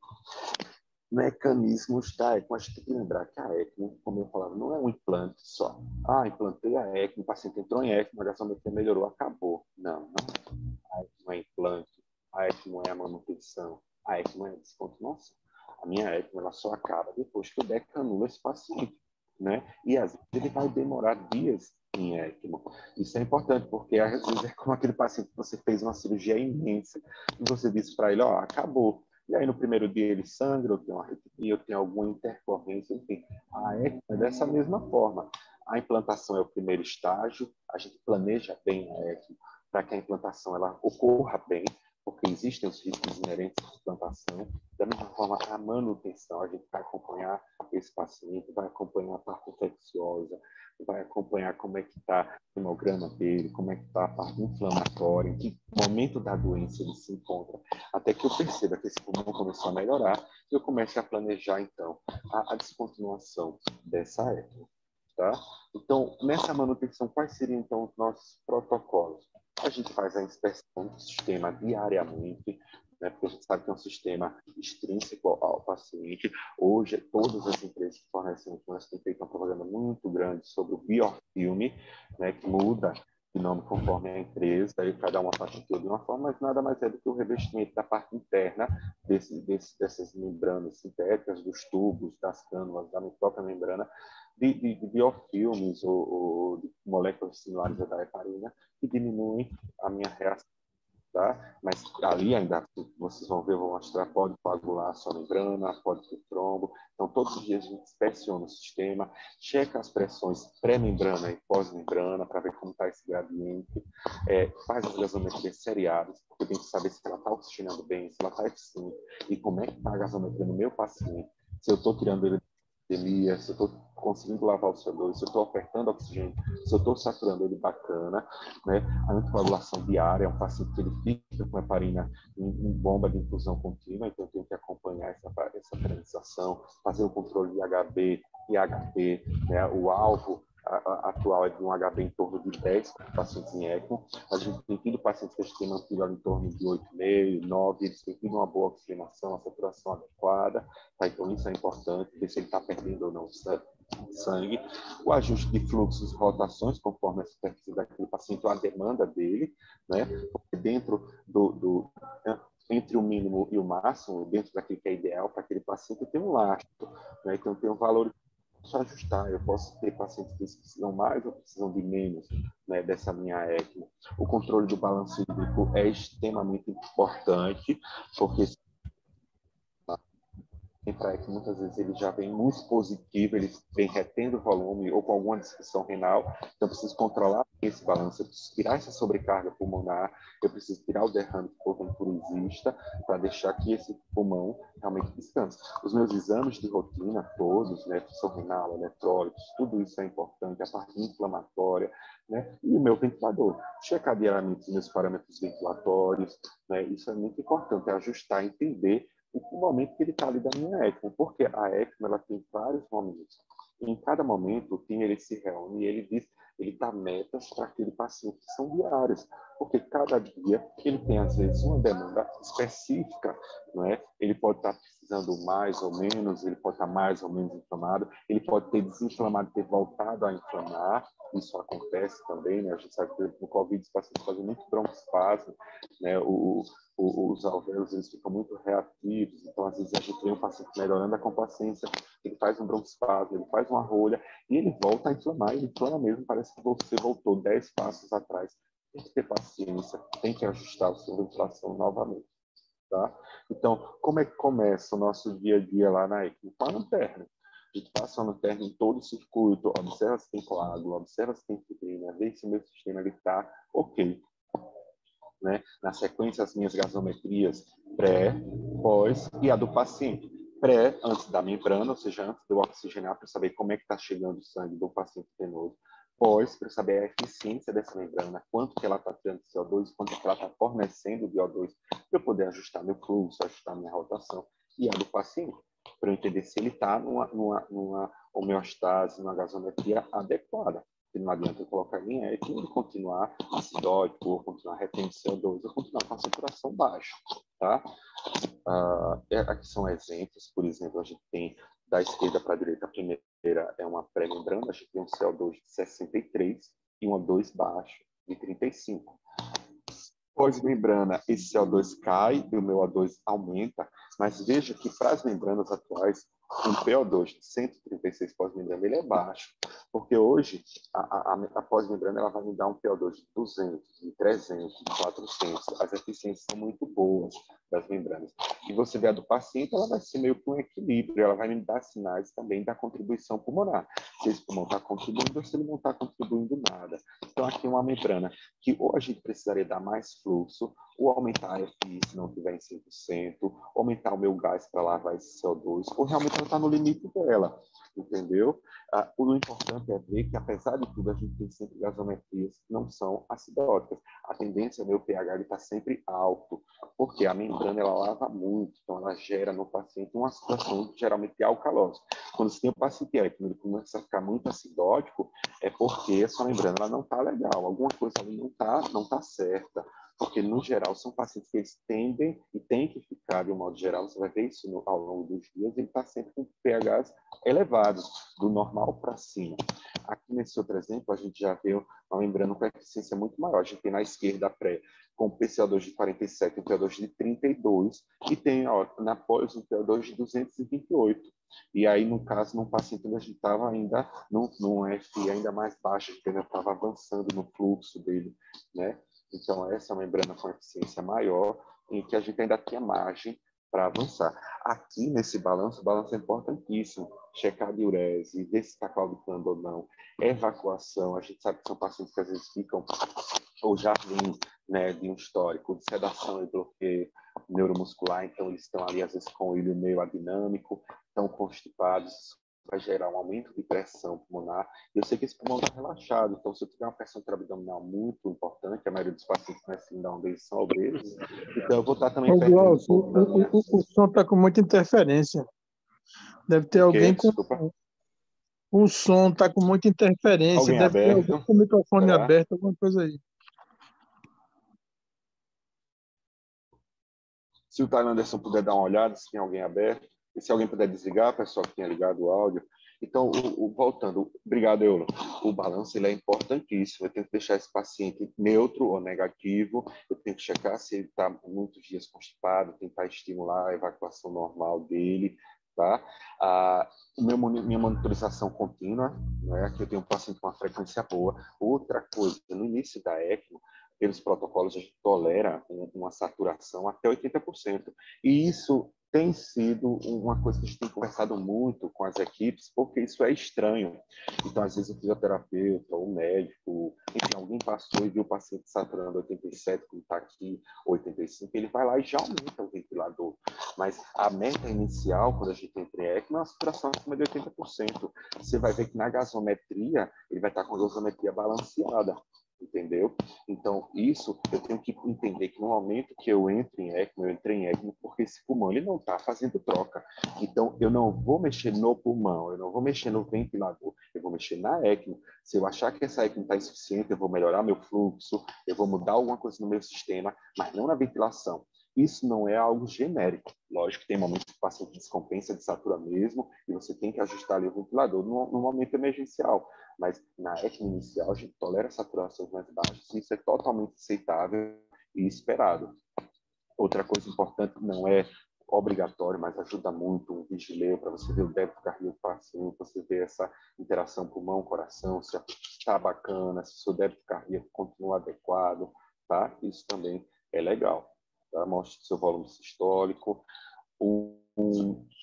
Speaker 4: Mecanismos da ECMO, a gente tem que lembrar que a ECMO, como eu falava, não é um implante só. Implantei a ECMO, o paciente entrou em ECMO, a gasometria melhorou, acabou. Não, não é. A ECMO é implante, a ECMO é a manutenção, a ECMO é a descontinuação. A minha ECMO ela só acaba depois que eu decanulo esse paciente, né? E às vezes ele vai demorar dias em ECMO. Isso é importante, porque às vezes é como aquele paciente que você fez uma cirurgia imensa e você disse para ele, acabou. E aí no primeiro dia ele sangra, ou tem uma arritmia, ou tem alguma intercorrência, enfim. A ECMO é dessa mesma forma. A implantação é o primeiro estágio, a gente planeja bem a ECMO para que a implantação ela ocorra bem, porque existem os riscos inerentes à implantação. Da mesma forma, a manutenção, a gente vai acompanhar esse paciente, vai acompanhar a parte infecciosa, vai acompanhar como é que está o hemograma dele, como é que está a parte inflamatória, em que momento da doença ele se encontra, até que eu perceba que esse pulmão começou a melhorar e eu comece a planejar, então, a descontinuação dessa ECMO. Tá? Então, nessa manutenção, quais seriam, então, os nossos protocolos? A gente faz a inspeção do sistema diariamente, né, porque a gente sabe que é um sistema extrínseco ao paciente. Hoje, todas as empresas que fornecem implants têm feito uma propaganda muito grande sobre o biofilme, né, que muda de nome conforme a empresa, e cada uma faz aquilo de uma forma, mas nada mais é do que o revestimento da parte interna dessas membranas sintéticas, dos tubos, das cânulas, da própria membrana, de biofilmes ou de moléculas similares à da heparina, que diminuem a minha reação. Tá? Mas ali ainda, vocês vão ver, eu vou mostrar, pode coagular a sua membrana, pode ter trombo. Então, todos os dias a gente inspeciona o sistema, checa as pressões pré-membrana e pós-membrana para ver como está esse gradiente, faz as gasometrias seriadas, porque tem que saber se ela está oxigenando bem, se ela está eficiente, e como é que está a gasometria no meu paciente, se eu estou tirando ele epidemia, se eu estou conseguindo lavar o CO2, se eu estou ofertando oxigênio, se eu estou saturando ele bacana, né? A anticoagulação diária é um paciente que ele fica com heparina em bomba de infusão contínua, então eu tenho que acompanhar essa transição, fazer o controle de HB e HT, né? O alvo atual é de um HB em torno de 10 pacientes em ECMO. A gente tem tido pacientes que a gente tem mantido em torno de 8,5, 9, eles têm tido uma boa oxigenação, uma saturação adequada, tá? Então isso é importante, ver se ele está perdendo ou não sangue, o ajuste de fluxos e rotações conforme a superfície daquele paciente, a demanda dele, né? Porque dentro entre o mínimo e o máximo, dentro daquilo que é ideal para aquele paciente, tem um lastro, né? Então tem um valor que eu posso ajustar. Eu posso ter pacientes que precisam mais ou precisam de menos, né, dessa minha ECMO. O controle do balanço hídrico é extremamente importante, porque para que muitas vezes ele já vem muito positivo, ele vem retendo volume ou com alguma disfunção renal, então eu preciso controlar esse balanço, eu preciso tirar essa sobrecarga pulmonar, eu preciso tirar o derrame que porventura exista, para deixar que esse pulmão realmente descanse. Os meus exames de rotina todos, né, função renal, eletrólitos, tudo isso é importante, a parte inflamatória, né, e o meu ventilador, checar diariamente os meus parâmetros ventilatórios, né, isso é muito importante, é ajustar, entender o momento que ele está ali da minha ECMO, porque a ECMO ela tem vários momentos. E em cada momento, o time ele se reúne e ele dá metas para aquele paciente que são diárias, porque cada dia ele tem às vezes uma demanda específica, não é? Ele pode estar precisando mais ou menos, ele pode estar mais ou menos inflamado, ele pode ter desinflamado, ter voltado a inflamar. Isso acontece também, né? A gente sabe que no COVID os pacientes fazem muito broncoespasmo, né? Os alvéolos eles ficam muito reativos, então às vezes a gente vê um paciente melhorando a complacência, ele faz um broncoespasmo, ele faz uma rolha e ele volta a inflamar, ele inflama mesmo, parece que você voltou 10 passos atrás. Tem que ter paciência, tem que ajustar a sua ventilação novamente, tá? Então, como é que começa o nosso dia a dia lá na ECMO? Com a lanterna. A gente passa a lanterna em todo o circuito, observa se tem coágulo, observa se tem fibrina, vê se o meu sistema está ok. Né? Na sequência, as minhas gasometrias pré, pós e a do paciente. Pré, antes da membrana, ou seja, antes de eu oxigenar, para saber como é que está chegando o sangue do paciente venoso. Pós, para saber a eficiência dessa membrana, quanto que ela está tirando de CO2, quanto que ela está fornecendo de O2, para eu poder ajustar meu fluxo, ajustar minha rotação. E a do paciente, para eu entender se ele está numa homeostase, uma gasometria adequada. Porque não adianta eu colocar em ECMO e continuar acidótico, ou continuar retendo CO2, ou continuar com a saturação baixa, tá? Aqui são exemplos, por exemplo, a gente tem da esquerda para a direita, a primeira é uma pré-membrana, a gente tem um CO2 de 63 e um O2 baixo de 35. Pós-membrana, esse CO2 cai e o meu O2 aumenta, mas veja que para as membranas atuais, um PO2 de 136 pós-membrana ele é baixo, porque hoje a pós-membrana ela vai me dar um PO2 de 200, de 300, de 400. As eficiências são muito boas das membranas. E você vê a do paciente, ela vai ser meio que um equilíbrio, ela vai me dar sinais também da contribuição pulmonar. Se esse pulmão está contribuindo ou se ele não está contribuindo nada. Então, aqui é uma membrana que ou a gente precisaria dar mais fluxo, ou aumentar a FI se não estiver em 100%, ou aumentar o meu gás para lavar esse CO2, ou realmente não está no limite dela, entendeu? O importante é ver que, apesar de tudo, a gente tem sempre gasometrias que não são acidóticas. A tendência é meu pH está sempre alto, porque a membrana ela lava muito, então ela gera no paciente uma situação geralmente de alcalose. Quando você tem o paciente ECMO, ele começa a ficar muito acidótico, é porque essa membrana ela não está legal, alguma coisa ali não tá certa, porque no geral são pacientes que eles tendem e têm que ficar, de um modo geral, você vai ver isso ao longo dos dias, ele está sempre com pHs elevados, do normal para cima. Aqui nesse outro exemplo, a gente já vê uma membrana com eficiência muito maior. A gente tem na esquerda a pré com PCO2 de 47 e um PO2 de 32, e tem na pós um PO2 de 228. E aí, no caso, num paciente onde a gente estava ainda num FI ainda mais baixo, que ainda estava avançando no fluxo dele, né? Então, essa é uma membrana com eficiência maior, em que a gente ainda tem a margem para avançar. Aqui, nesse balanço, o balanço é importantíssimo. Checar a diurese, ver se está claudicando ou não. Evacuação, a gente sabe que são pacientes que às vezes ficam, ou já vêm, né, de um histórico de sedação e bloqueio neuromuscular, então eles estão ali às vezes com o ilho meio adinâmico, estão constipados, vai gerar um aumento de pressão pulmonar. Eu sei que esse pulmão está relaxado, então se eu tiver uma pressão intraabdominal muito importante, a maioria dos pacientes nessa síndrome deles são obesos, então eu vou estar também perdendo um pouco da minha...
Speaker 5: O som está com muita interferência. Deve ter alguém com...
Speaker 4: Desculpa.
Speaker 5: O som está com muita interferência.
Speaker 4: Alguém
Speaker 5: Deve ter alguém com o microfone aberto, alguma coisa aí.
Speaker 4: Se o Tyler Anderson puder dar uma olhada, se tem alguém aberto, e se alguém puder desligar, pessoal que tenha ligado o áudio. Então, voltando, obrigado, Eulo. O balanço ele é importantíssimo. Eu tenho que deixar esse paciente neutro ou negativo. Eu tenho que checar se ele está muitos dias constipado, tentar estimular a evacuação normal dele, tá? Minha monitorização contínua, né? Aqui eu tenho um paciente com uma frequência boa. Outra coisa, no início da ECMO, pelos protocolos, a gente tolera uma saturação até 80%. E isso tem sido uma coisa que a gente tem conversado muito com as equipes, porque isso é estranho. Então, às vezes, o fisioterapeuta, o médico, enfim, alguém passou e viu o paciente saturando 87, como está aqui, 85, ele vai lá e já aumenta o ventilador. Mas a meta inicial, quando a gente entra em ECMO, é uma saturação acima de 80%. Você vai ver que na gasometria, ele vai estar com a gasometria balanceada. Entendeu? Então, isso eu tenho que entender que no momento que eu entro em ECMO, eu entrei em ECMO porque esse pulmão ele não está fazendo troca. Então, eu não vou mexer no pulmão, eu não vou mexer no ventilador, eu vou mexer na ECMO. Se eu achar que essa ECMO está insuficiente, eu vou melhorar meu fluxo, eu vou mudar alguma coisa no meu sistema, mas não na ventilação. Isso não é algo genérico. Lógico que tem momentos que o paciente descompensa, desatura mesmo, e você tem que ajustar ali o ventilador no momento emergencial. Mas na ECMO inicial, a gente tolera saturações mais baixas, e isso é totalmente aceitável e esperado. Outra coisa importante, não é obrigatório, mas ajuda muito um vigileu para você ver o débito cardíaco do paciente, você ver essa interação pulmão-coração, se está bacana, se o seu débito cardíaco continua adequado, tá? Isso também é legal. Tá? Mostra o seu volume sistólico.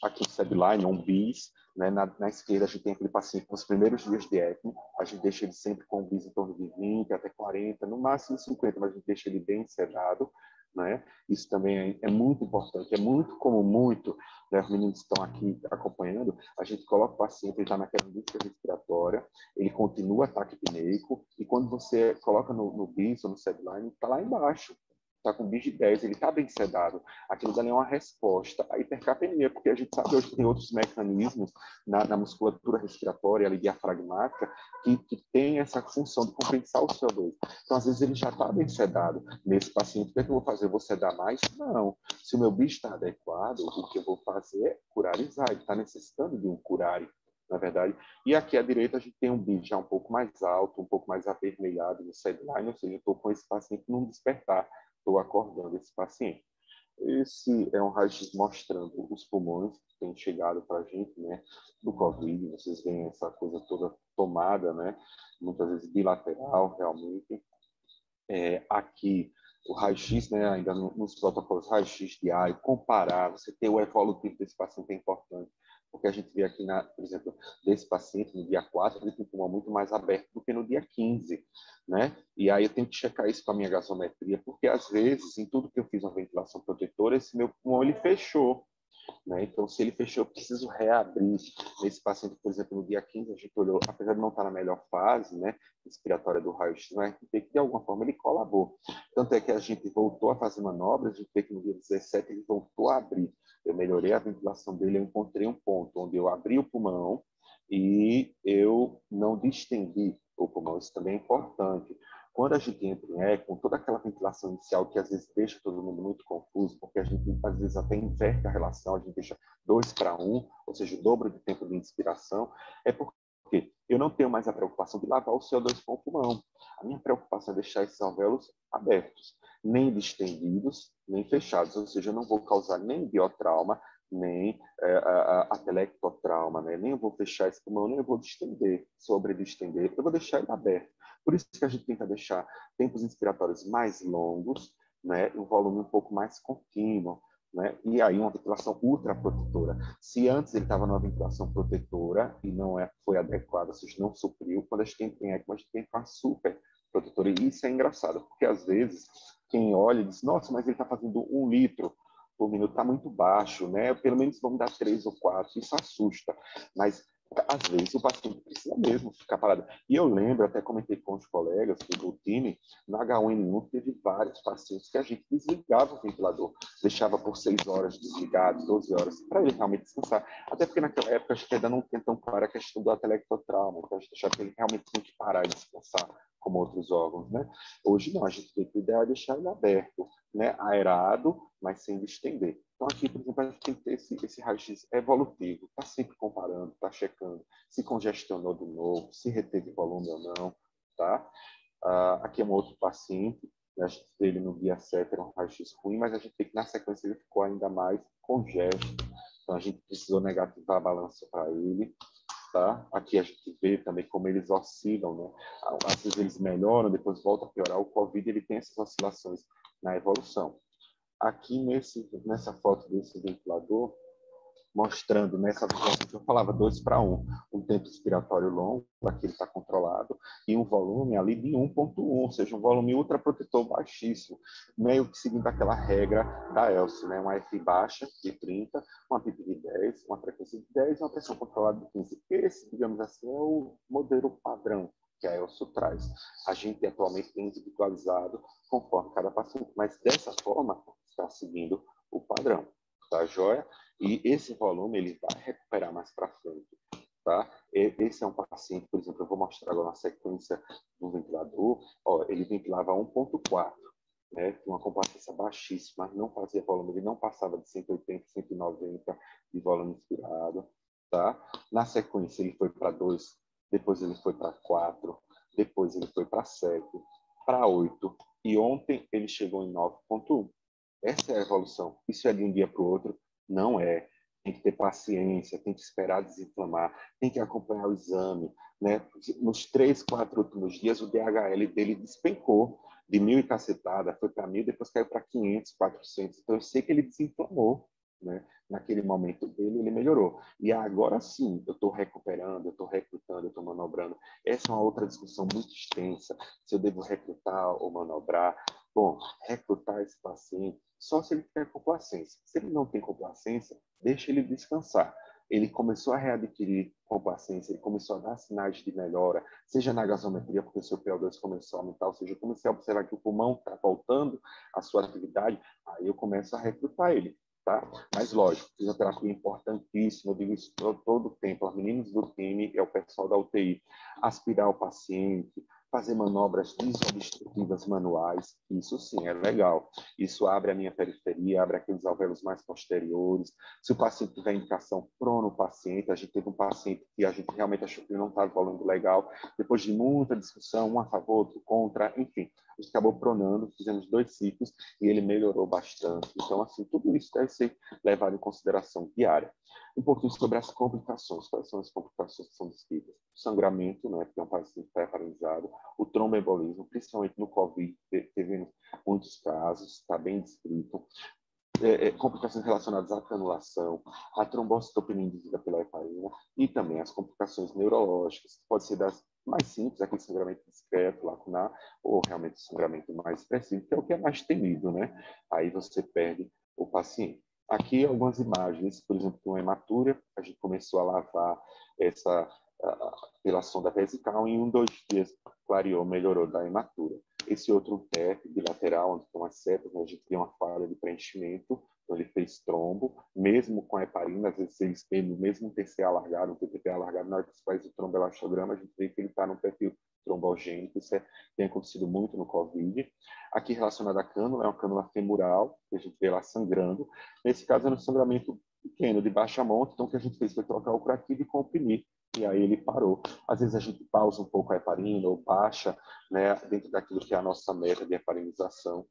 Speaker 4: Aqui o SEBline, um BIS, né? Na esquerda a gente tem aquele paciente nos primeiros dias de ECMO, a gente deixa ele sempre com um BIS em torno de 20 até 40, no máximo 50, mas a gente deixa ele bem sedado, né? Isso também é muito importante, é muito comum, né? Os meninos estão aqui acompanhando, a gente coloca o paciente, ele está naquela angústia respiratória, ele continua ataque apneico, e quando você coloca no BIS ou no SEBline, está lá embaixo. está com BIS de 10, ele está bem sedado. Aquilo dali é uma resposta à hipercapnia, porque a gente sabe hoje que tem outros mecanismos na musculatura respiratória, ali, diafragmática, que tem essa função de compensar o CO2. Então, às vezes, ele já está bem sedado. Nesse paciente, o que é que eu vou fazer? Eu vou sedar mais? Não. Se o meu BIS está adequado, o que eu vou fazer é curarizar. Ele está necessitando de um curare, na verdade. E aqui à direita a gente tem um BIS já um pouco mais alto, um pouco mais avermelhado no sideline, ou seja, eu estou com esse paciente num despertar, estou acordando esse paciente. Esse é um raio-x mostrando os pulmões que têm chegado para a gente, né, do COVID. Vocês veem essa coisa toda tomada, né, muitas vezes bilateral, realmente. Aqui, o raio-x, né, ainda nos protocolos raio-x de ar, comparar, você ter o evolutivo desse paciente é importante. Porque a gente vê aqui, por exemplo, desse paciente, no dia 4, ele tem o pulmão muito mais aberto do que no dia 15, né? E aí eu tenho que checar isso com a minha gasometria, porque às vezes, em tudo que eu fiz uma ventilação protetora, esse meu pulmão, ele fechou, né? Então, se ele fechou, eu preciso reabrir. Nesse paciente, por exemplo, no dia 15, a gente olhou, apesar de não estar na melhor fase, né, respiratória do raio-x, mas a gente vê que de alguma forma ele colabou. Tanto é que a gente voltou a fazer manobras, a gente vê que no dia 17 ele voltou a abrir. Eu melhorei a ventilação dele, eu encontrei um ponto onde eu abri o pulmão e eu não distendi o pulmão. Isso também é importante. Quando a gente entra em ECMO, toda aquela ventilação inicial que às vezes deixa todo mundo muito confuso, porque a gente às vezes até inverte a relação, a gente deixa 2-1, ou seja, o dobro de tempo de inspiração, é porque eu não tenho mais a preocupação de lavar o CO2 com o pulmão. A minha preocupação é deixar esses alvéolos abertos, nem distendidos, nem fechados, ou seja, eu não vou causar nem biotrauma, nem atelectotrauma, né? Nem eu vou fechar esse pulmão, nem eu vou distender, sobredistender, eu vou deixar ele aberto. Por isso que a gente tenta deixar tempos inspiratórios mais longos, né? Um volume um pouco mais contínuo, né? E aí uma ventilação ultraprotetora. Se antes ele estava numa ventilação protetora e não foi adequada, ou seja, não supriu, quando a gente tem ECMO, a gente tem que ficar super protetora. E isso é engraçado, porque às vezes quem olha diz, nossa, mas ele está fazendo 1 litro por minuto, está muito baixo, né? Pelo menos vamos dar 3 ou 4, isso assusta. Mas às vezes o paciente precisa mesmo ficar parado. E eu lembro, até comentei com os colegas do time, na H1N1 teve vários pacientes que a gente desligava o ventilador, deixava por 6 horas desligado, 12 horas, para ele realmente descansar. Até porque naquela época a gente ainda não tinha tão clara a questão do atelectotrauma, então a gente achava que ele realmente tinha que parar e descansar, como outros órgãos, né? Hoje não, a gente tem que o ideal é deixar ele aberto, né? Aerado, mas sem distender. Então, aqui, por exemplo, a gente tem que ter esse raio-x evolutivo, está sempre comparando, está checando se congestionou de novo, se reteve volume ou não, tá? Aqui é um outro paciente, né? A gente vê ele no dia 7, era um raio-x ruim, mas a gente vê que na sequência ele ficou ainda mais congesto. Então, a gente precisou negativar a balança para ele, tá? Aqui a gente vê também como eles oscilam, né? Às vezes eles melhoram, depois voltam a piorar. O COVID, ele tem essas oscilações na evolução. Aqui nessa foto desse ventilador, mostrando nessa ventilação que eu falava 2-1, um tempo expiratório longo, aqui ele está controlado, e um volume ali de 1.1, ou seja, um volume ultraprotetor baixíssimo, meio que seguindo aquela regra da ELSE, né? Uma F baixa de 30, uma PIP de 10, uma frequência de 10 e uma pressão controlada de 15. Esse, digamos assim, é o modelo padrão que a ELSE traz. A gente atualmente tem individualizado conforme cada paciente, mas dessa forma está seguindo o padrão, tá joia? E esse volume ele vai recuperar mais para frente, tá? Esse é um paciente, por exemplo, eu vou mostrar agora uma sequência do ventilador. Ó, ele ventilava 1.4, né? Tinha uma complacência baixíssima, não fazia volume, ele não passava de 180, 190 de volume inspirado, tá? Na sequência ele foi para 2, depois ele foi para 4, depois ele foi para 7, para 8 e ontem ele chegou em 9.1. Essa é a evolução. Isso é de um dia para o outro? Não é. Tem que ter paciência, tem que esperar desinflamar, tem que acompanhar o exame, né? Nos 3, 4 últimos dias, o DHL dele despencou de 1.000 e cacetada, foi para 1.000, depois caiu para 500, 400. Então, eu sei que ele desinflamou, né? Naquele momento dele, ele melhorou. E agora sim, eu estou recuperando, eu estou recrutando, eu estou manobrando. Essa é uma outra discussão muito extensa, se eu devo recrutar ou manobrar. Bom, recrutar esse paciente só se ele tiver complacência. Se ele não tem complacência, deixa ele descansar. ele começou a readquirir com paciência, ele começou a dar sinais de melhora, seja na gasometria, porque o seu PO2 começou a aumentar, ou seja, eu comecei a observar que o pulmão está voltando à sua atividade, aí eu começo a recrutar ele. Tá? Mas, lógico, fisioterapia é importantíssima, eu digo isso todo o tempo, os meninos do time, é o pessoal da UTI, aspirar o paciente, fazer manobras desobstrutivas manuais, isso sim é legal. Isso abre a minha periferia, abre aqueles alvéolos mais posteriores. Se o paciente tiver indicação prono paciente, a gente teve um paciente que a gente realmente achou que não estava evoluindo legal, depois de muita discussão, um a favor, outro contra, enfim, a gente acabou pronando, fizemos 2 ciclos e ele melhorou bastante. Então, assim, tudo isso deve ser levado em consideração diária. Um pouquinho sobre as complicações. Quais são as complicações que são descritas? O sangramento, né, porque é um paciente que está paralisado. O tromboembolismo, principalmente no COVID, teve muitos casos, está bem descrito. Complicações relacionadas à canulação, a trombocitopenia induzida pela heparina e também as complicações neurológicas, que pode ser das mais simples, aquele sangramento discreto, lacunar, ou realmente sangramento mais expressivo, que é o que é mais temido, né? Aí você perde o paciente. Aqui algumas imagens, por exemplo, de uma hematura, a gente começou a lavar essa pela sonda vesical, em 2 dias clareou, melhorou da hematura. Esse outro TEP bilateral, onde estão as setas, né, a gente tem uma falha de preenchimento, então ele fez trombo, mesmo com a heparina, às vezes eles têm o mesmo TC alargado, um TTP alargado, na hora que se faz o tromboelastograma, a gente vê que ele está no perfil trombogênico, isso tem acontecido muito no COVID. Aqui relacionado à cânula, é uma cânula femoral, que a gente vê lá sangrando. Nesse caso, é um sangramento pequeno, de baixa monta, então o que a gente fez foi trocar o curativo e comprimir, e aí ele parou. Às vezes a gente pausa um pouco a heparina ou baixa, né, dentro daquilo que é a nossa meta de heparinização,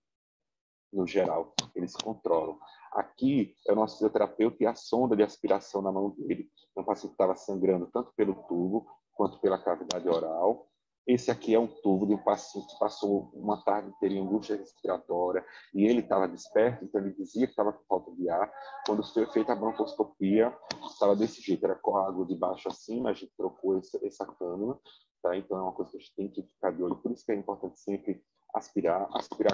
Speaker 4: no geral, eles controlam. Aqui é o nosso fisioterapeuta e a sonda de aspiração na mão dele. Um paciente estava sangrando tanto pelo tubo quanto pela cavidade oral. Esse aqui é um tubo de um paciente que passou uma tarde inteira em angústia respiratória e ele estava desperto, então ele dizia que estava com falta de ar. Quando foi feita a broncoscopia, estava desse jeito, era coágulo de baixo a cima, a gente trocou essa cânula, tá? Então é uma coisa que a gente tem que ficar de olho. Por isso que é importante sempre aspirar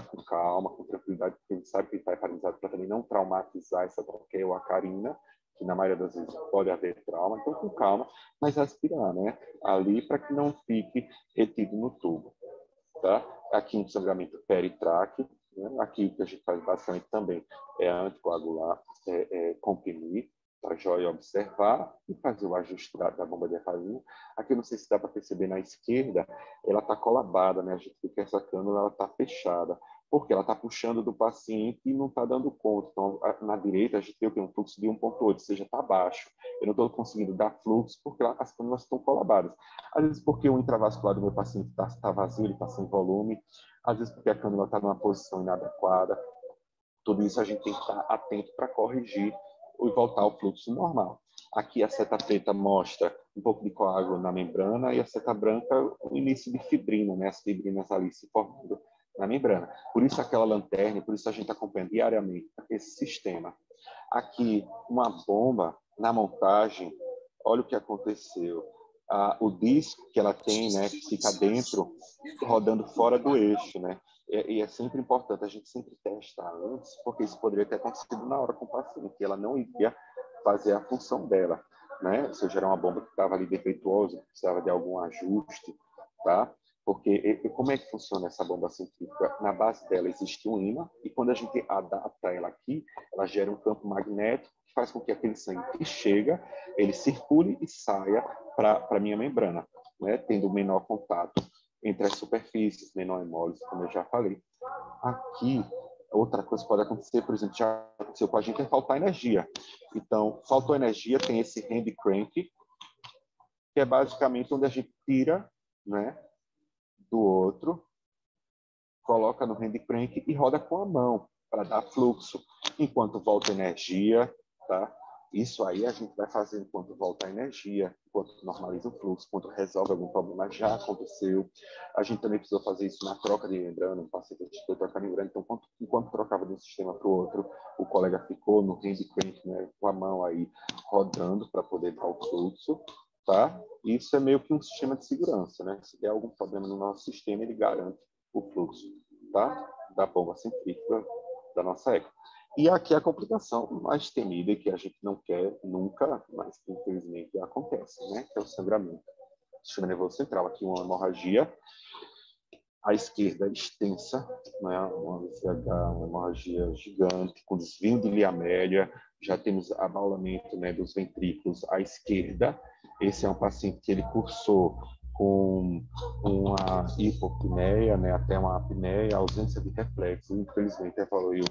Speaker 4: com calma, com tranquilidade, porque a gente sabe que ele está paralisado para também não traumatizar essa traqueia ou a carina, que na maioria das vezes pode haver trauma, então com calma, mas aspirar, né? Ali para que não fique retido no tubo, tá? Aqui um sangramento peritráqueo, né? Aqui o que a gente faz basicamente também é anticoagular, comprimir, para joia observar e fazer o ajuste da bomba de heparina. Aqui não sei se dá para perceber na esquerda, ela está colabada, né? A gente vê que essa cânula está fechada, porque ela está puxando do paciente e não está dando conta. Então, na direita, a gente tem um fluxo de 1,8, ou seja, está baixo. Eu não estou conseguindo dar fluxo porque as cânulas estão colabadas. Às vezes porque o intravascular do meu paciente está vazio, ele está sem volume. Às vezes porque a cânula está numa posição inadequada. Tudo isso a gente tem que estar atento para corrigir e voltar ao fluxo normal. Aqui a seta preta mostra um pouco de coágulo na membrana e a seta branca o início de fibrina, né? As fibrinas ali se formando na membrana. Por isso aquela lanterna, por isso a gente acompanha diariamente esse sistema. Aqui uma bomba na montagem, olha o que aconteceu. O disco que ela tem, né, que fica dentro, rodando fora do eixo, né? E é sempre importante a gente sempre testar antes, porque isso poderia ter acontecido na hora com o paciente, que ela não iria fazer a função dela, né? Se eu gerar uma bomba que estava ali defeituosa, precisava de algum ajuste, tá? Porque como é que funciona essa bomba centrífuga? Na base dela existe um ímã e quando a gente adapta ela aqui, ela gera um campo magnético que faz com que aquele sangue que chega, ele circule e saia para a minha membrana, né? Tendo menor contato entre as superfícies, menor hemólise, como eu já falei. Aqui, outra coisa que pode acontecer, por exemplo, já aconteceu com a gente, é faltar energia. Então, faltou energia, tem esse hand crank, que é basicamente onde a gente tira, né, do outro, coloca no hand crank e roda com a mão para dar fluxo, enquanto volta energia, tá? Isso aí a gente vai fazer enquanto volta a energia, enquanto normaliza o fluxo, enquanto resolve algum problema, já aconteceu. A gente também precisou fazer isso na troca de membrana, um paciente foi trocar membrana, então enquanto trocava de um sistema para o outro, o colega ficou no hand crank, né, com a mão aí rodando para poder dar o fluxo, tá? Isso é meio que um sistema de segurança, né? Se der algum problema no nosso sistema, ele garante o fluxo, tá? Da bomba centrífuga da nossa ECMO. E aqui a complicação mais temida, que a gente não quer nunca, mas que infelizmente acontece, né? Que é o sangramento do sistema nervoso central. Aqui uma hemorragia à esquerda extensa, né? Uma VCH, uma hemorragia gigante, com desvio de Lia Amélia. Já temos abaulamento, né, dos ventrículos à esquerda. Esse é um paciente que ele cursou com uma hipopneia, né, até uma apneia, ausência de reflexo. Infelizmente, evoluiu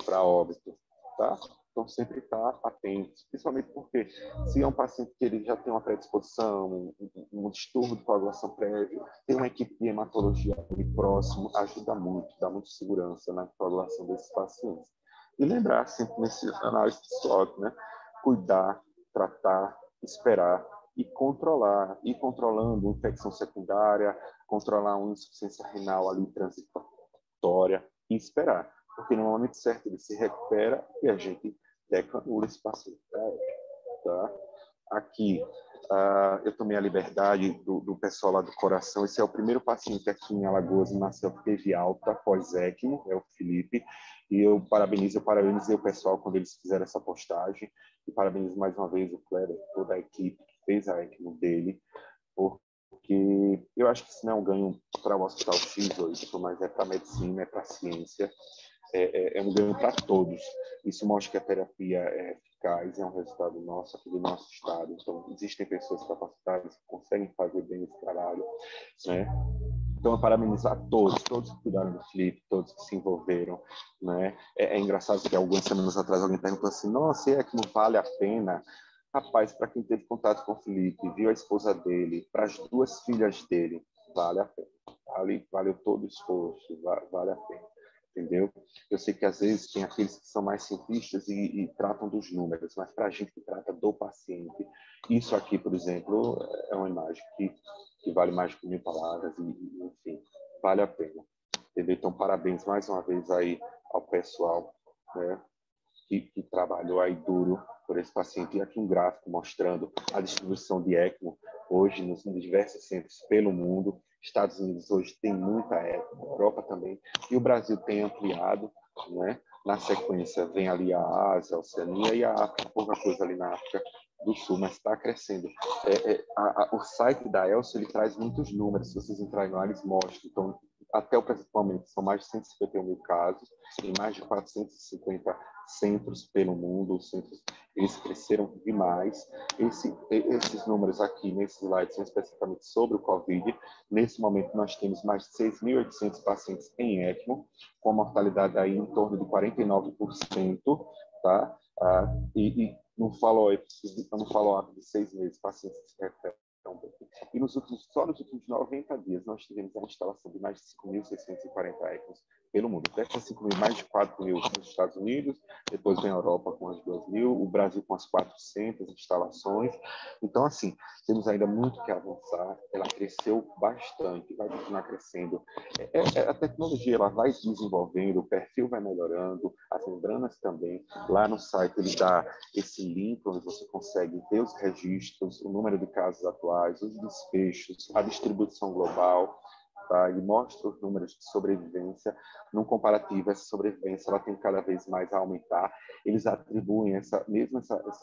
Speaker 4: para óbito, tá? Então, sempre estar atento, principalmente porque se é um paciente que ele já tem uma predisposição, um distúrbio de coagulação prévio, tem uma equipe de hematologia ali próximo, ajuda muito, dá muita segurança na coagulação desses pacientes. E lembrar sempre nesse análise de SWOT, né? Cuidar, tratar, esperar e controlar, ir controlando infecção secundária, controlar uma insuficiência renal ali transitória e esperar, porque no momento certo ele se recupera e a gente decanula esse paciente. Tá? Aqui, eu tomei a liberdade do pessoal lá do coração. Esse é o primeiro paciente aqui em Alagoas, nasceu teve alta pós-ECMO, é o Felipe, e eu parabenizei o pessoal quando eles fizeram essa postagem, e parabenizo mais uma vez o Kleber, toda a equipe que fez a ECMO dele, porque eu acho que isso não é um ganho para o Hospital X8, mas é para a medicina, é para a ciência, é um ganho para todos. Isso mostra que a terapia é eficaz, é um resultado nosso, aqui do nosso estado. Então, existem pessoas capacitadas que conseguem fazer bem esse trabalho, né? Então, eu parabenizar todos que cuidaram do Felipe, todos que se envolveram, né? É engraçado que algumas semanas atrás alguém perguntou assim, nossa, é que não vale a pena? Rapaz, para quem teve contato com o Felipe, viu a esposa dele, para as 2 filhas dele, vale a pena. Valeu todo o esforço, vale a pena. Entendeu? Eu sei que às vezes tem aqueles que são mais cientistas e tratam dos números, mas para a gente que trata do paciente, isso aqui, por exemplo, é uma imagem que vale mais de 1000 palavras e, enfim, vale a pena. Entendeu? Então, parabéns mais uma vez aí ao pessoal, né, que trabalhou aí duro por esse paciente. E aqui um gráfico mostrando a distribuição de ECMO hoje nos diversos centros pelo mundo. Estados Unidos hoje tem muita ECMO, Europa também, e o Brasil tem ampliado, né? Na sequência vem ali a Ásia, a Oceania e a África, pouca coisa ali na África do Sul, mas está crescendo. O site da ELSO, ele traz muitos números, se vocês entrarem lá, eles mostram. Então, até o presente momento, são mais de 151 mil casos, em mais de 450 centros pelo mundo, os centros, eles cresceram demais. Esses números aqui, nesse slide, são especificamente sobre o Covid. Nesse momento, nós temos mais de 6.800 pacientes em ECMO, com mortalidade aí em torno de 49%, tá? E no follow-up de 6 meses, pacientes se recuperam. E só nos últimos 90 dias, nós tivemos a instalação de mais de 5.640 ECMOs pelo mundo. Dessas 5.000, mais de 4.000 nos Estados Unidos, depois vem a Europa com as 2.000, o Brasil com as 400 instalações. Então, assim, temos ainda muito que avançar. Ela cresceu bastante, vai continuar crescendo. A tecnologia ela vai se desenvolvendo, o perfil vai melhorando, as membranas também. Lá no site ele dá esse link onde você consegue ver os registros, o número de casos atuais, os desfechos, a distribuição global, tá? E mostra os números de sobrevivência. Num comparativo, essa sobrevivência ela tem cada vez mais a aumentar. Eles atribuem essa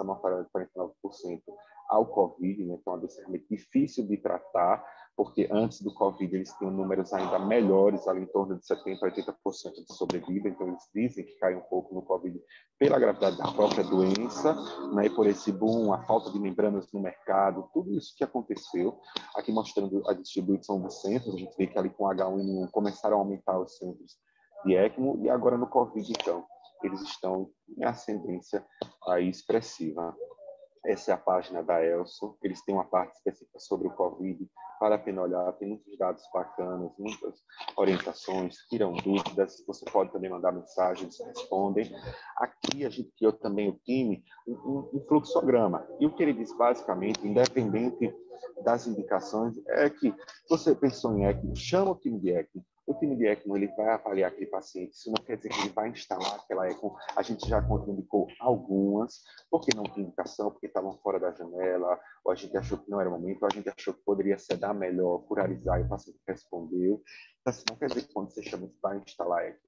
Speaker 4: mortalidade de 49% ao Covid, né, que é uma doença realmente difícil de tratar, porque antes do Covid eles tinham números ainda melhores, ali em torno de 70% a 80% de sobrevida, então eles dizem que cai um pouco no Covid pela gravidade da própria doença, né, e por esse boom, a falta de membranas no mercado, tudo isso que aconteceu. Aqui mostrando a distribuição dos centros, a gente vê que ali com H1N1 começaram a aumentar os centros de ECMO, e agora no Covid, então, eles estão em ascendência aí expressiva. Essa é a página da ELSO, eles têm uma parte específica sobre o Covid, vale a pena olhar, tem muitos dados bacanas, muitas orientações, tiram dúvidas, você pode também mandar mensagens, respondem. Aqui a gente criou também o time, um fluxograma, e o que ele diz basicamente, independente das indicações, é que você pensou em ECMO, chama o time de ECMO. O time de ECMO ele vai avaliar aquele paciente, isso não quer dizer que ele vai instalar aquela ECMO, a gente já contraindicou algumas, porque não tinha indicação, porque estavam fora da janela, ou a gente achou que não era o momento, ou a gente achou que poderia sedar melhor, curarizar, e o paciente respondeu. Então, assim, não quer dizer que quando você chama para instalar ECMO,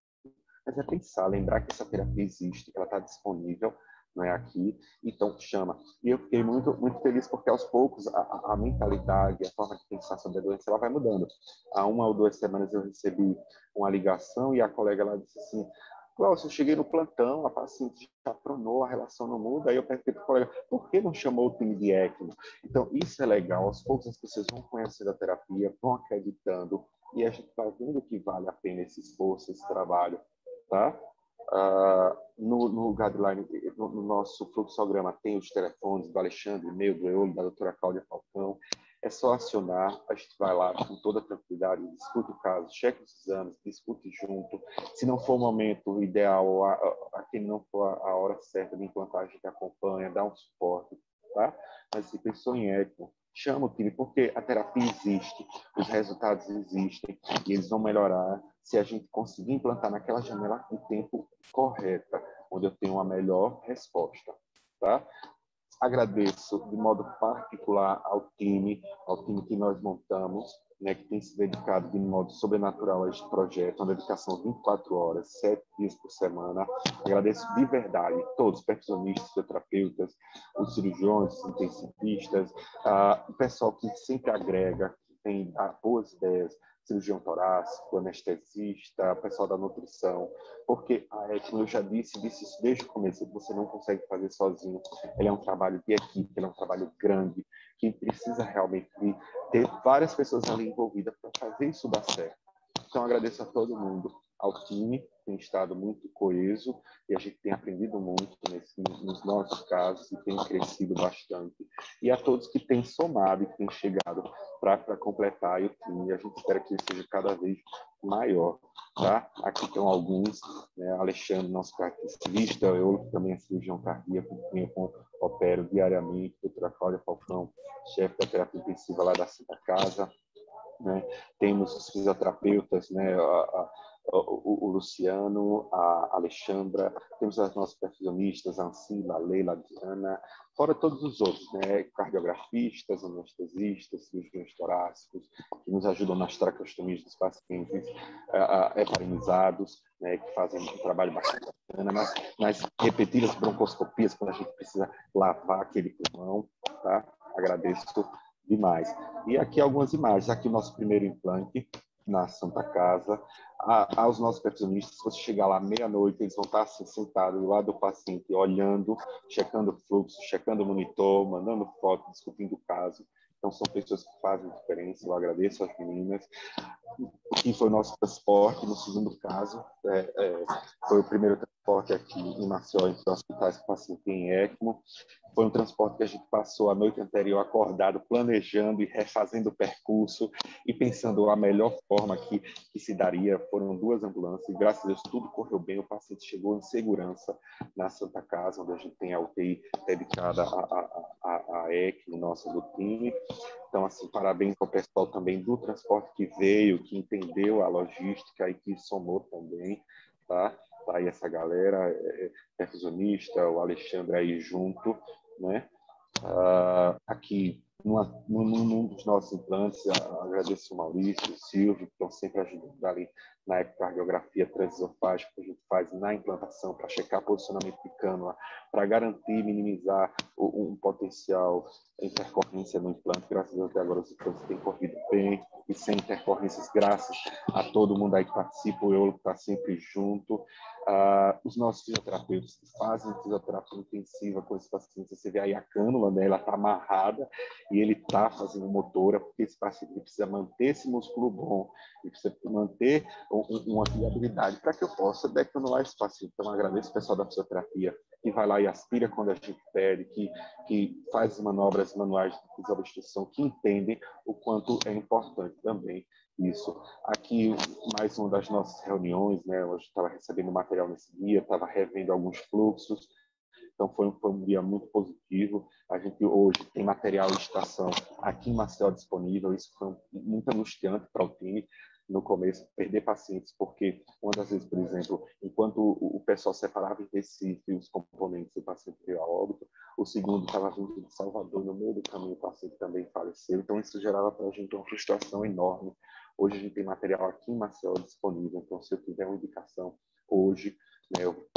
Speaker 4: mas é pensar, lembrar que essa terapia existe, que ela está disponível, não é aqui, então chama. E eu fiquei muito, muito feliz porque aos poucos a mentalidade, a forma de pensar sobre a doença, ela vai mudando. Há 1 ou 2 semanas eu recebi uma ligação e a colega lá disse assim: Cláudio, eu cheguei no plantão, a paciente já pronou, a relação não muda. Aí eu perguntei para o colega, por que não chamou o time de ECMO? Então, isso é legal. Aos poucos as pessoas vão conhecendo a terapia, vão acreditando, e a gente vai vendo que vale a pena esse esforço, esse trabalho, tá? No guideline, no nosso fluxograma, tem os telefones do Alexandre, meu, do Eolo, da doutora Cláudia Falcão. É só acionar, a gente vai lá com toda tranquilidade, discute o caso, checa os exames, discute junto. Se não for o momento ideal, a quem não for a hora certa de implantar, a gente acompanha, dá um suporte, tá? Mas se pensou em ECMO, chama o time, porque a terapia existe, os resultados existem, e eles vão melhorar se a gente conseguir implantar naquela janela de tempo correta, onde eu tenho uma melhor resposta, tá? Agradeço de modo particular ao time que nós montamos, né, que tem se dedicado de modo sobrenatural a este projeto, uma dedicação 24 horas, 7 dias por semana. Agradeço de verdade todos os percussionistas, fisioterapeutas, os cirurgiões, os intensivistas, o pessoal que sempre agrega, que tem boas ideias, cirurgião torácico, anestesista, pessoal da nutrição, porque a ECMO, eu já disse isso desde o começo, você não consegue fazer sozinho. Ele é um trabalho de equipe, ele é um trabalho grande, que precisa realmente ter várias pessoas ali envolvidas para fazer isso dar certo. Então, agradeço a todo mundo, ao time, que tem estado muito coeso, e a gente tem aprendido muito nos nossos casos, e tem crescido bastante. E a todos que têm somado e que têm chegado para completar o time, a gente espera que ele seja cada vez maior. Tá? Aqui estão alguns, né? Alexandre, nosso cardiologista, eu também é cirurgião cardíaco, que opero diariamente, doutora Cláudia Falcão, chefe da terapia intensiva lá da Santa Casa, né? Temos os fisioterapeutas, né? O Luciano, a Alexandra, temos as nossas perfusionistas, a Ancila, a Leila, a Diana, fora todos os outros, né? Cardiografistas, anestesistas, cirurgiões torácicos, que nos ajudam nas traqueostomias dos pacientes heparinizados, né? Que fazem um trabalho bastante bacana, nas repetidas broncoscopias, quando a gente precisa lavar aquele pulmão, tá? Agradeço demais. E aqui algumas imagens. Aqui o nosso primeiro implante na Santa Casa. Aos nossos percussionistas, se você chegar lá meia-noite, eles vão estar assim, sentados do lado do paciente, olhando, checando o fluxo, checando o monitor, mandando foto, discutindo o caso. Então, são pessoas que fazem diferença. Eu agradeço às meninas. Aqui foi o nosso transporte, no segundo caso, foi o primeiro transporte aqui em Maceió, entre os hospitais que o paciente tem ECMO. Foi um transporte que a gente passou a noite anterior acordado, planejando e refazendo o percurso e pensando a melhor forma que se daria. Foram 2 ambulâncias e, graças a Deus, tudo correu bem. O paciente chegou em segurança na Santa Casa, onde a gente tem a UTI dedicada à ECMO, nossa, do time. Então, assim, parabéns ao pessoal também do transporte que veio, que entendeu a logística e que somou também, tá? Tá aí essa galera, perfusionista, o Alexandre aí junto, né? Aqui, num dos nossos implantes, agradeço o Maurício, o Silvio, que estão sempre ajudando ali na ecocardiografia transesofágica que a gente faz na implantação para checar posicionamento de cânula, para garantir, minimizar um potencial intercorrência no implante. Graças a Deus, até agora os implantes têm corrido bem e sem intercorrências, graças a todo mundo aí que participa, o Eolo está sempre junto. Os nossos fisioterapeutas que fazem fisioterapia intensiva com esses pacientes, você vê aí a cânula, né, ela está amarrada e ele está fazendo motora, porque esse paciente precisa manter esse músculo bom, ele precisa manter uma viabilidade para que eu possa decanular esse paciente. Então, agradeço o pessoal da fisioterapia que vai lá e aspira quando a gente pede, que faz as manobras manuais de desobstrução, que entendem o quanto é importante também isso. Aqui, mais uma das nossas reuniões, né? Hoje estava recebendo material nesse dia, estava revendo alguns fluxos, então foi um dia muito positivo. A gente hoje tem material de estação aqui em Maceió disponível, isso foi muito angustiante para o time no começo, perder pacientes, porque uma das vezes, por exemplo, enquanto o pessoal separava em Recife os componentes, o paciente veio a óbito, o segundo estava vindo de Salvador, no meio do caminho o paciente também faleceu, então isso gerava para a gente uma frustração enorme, Hoje a gente tem material aqui em Maceió disponível, então se eu tiver uma indicação hoje, né, eu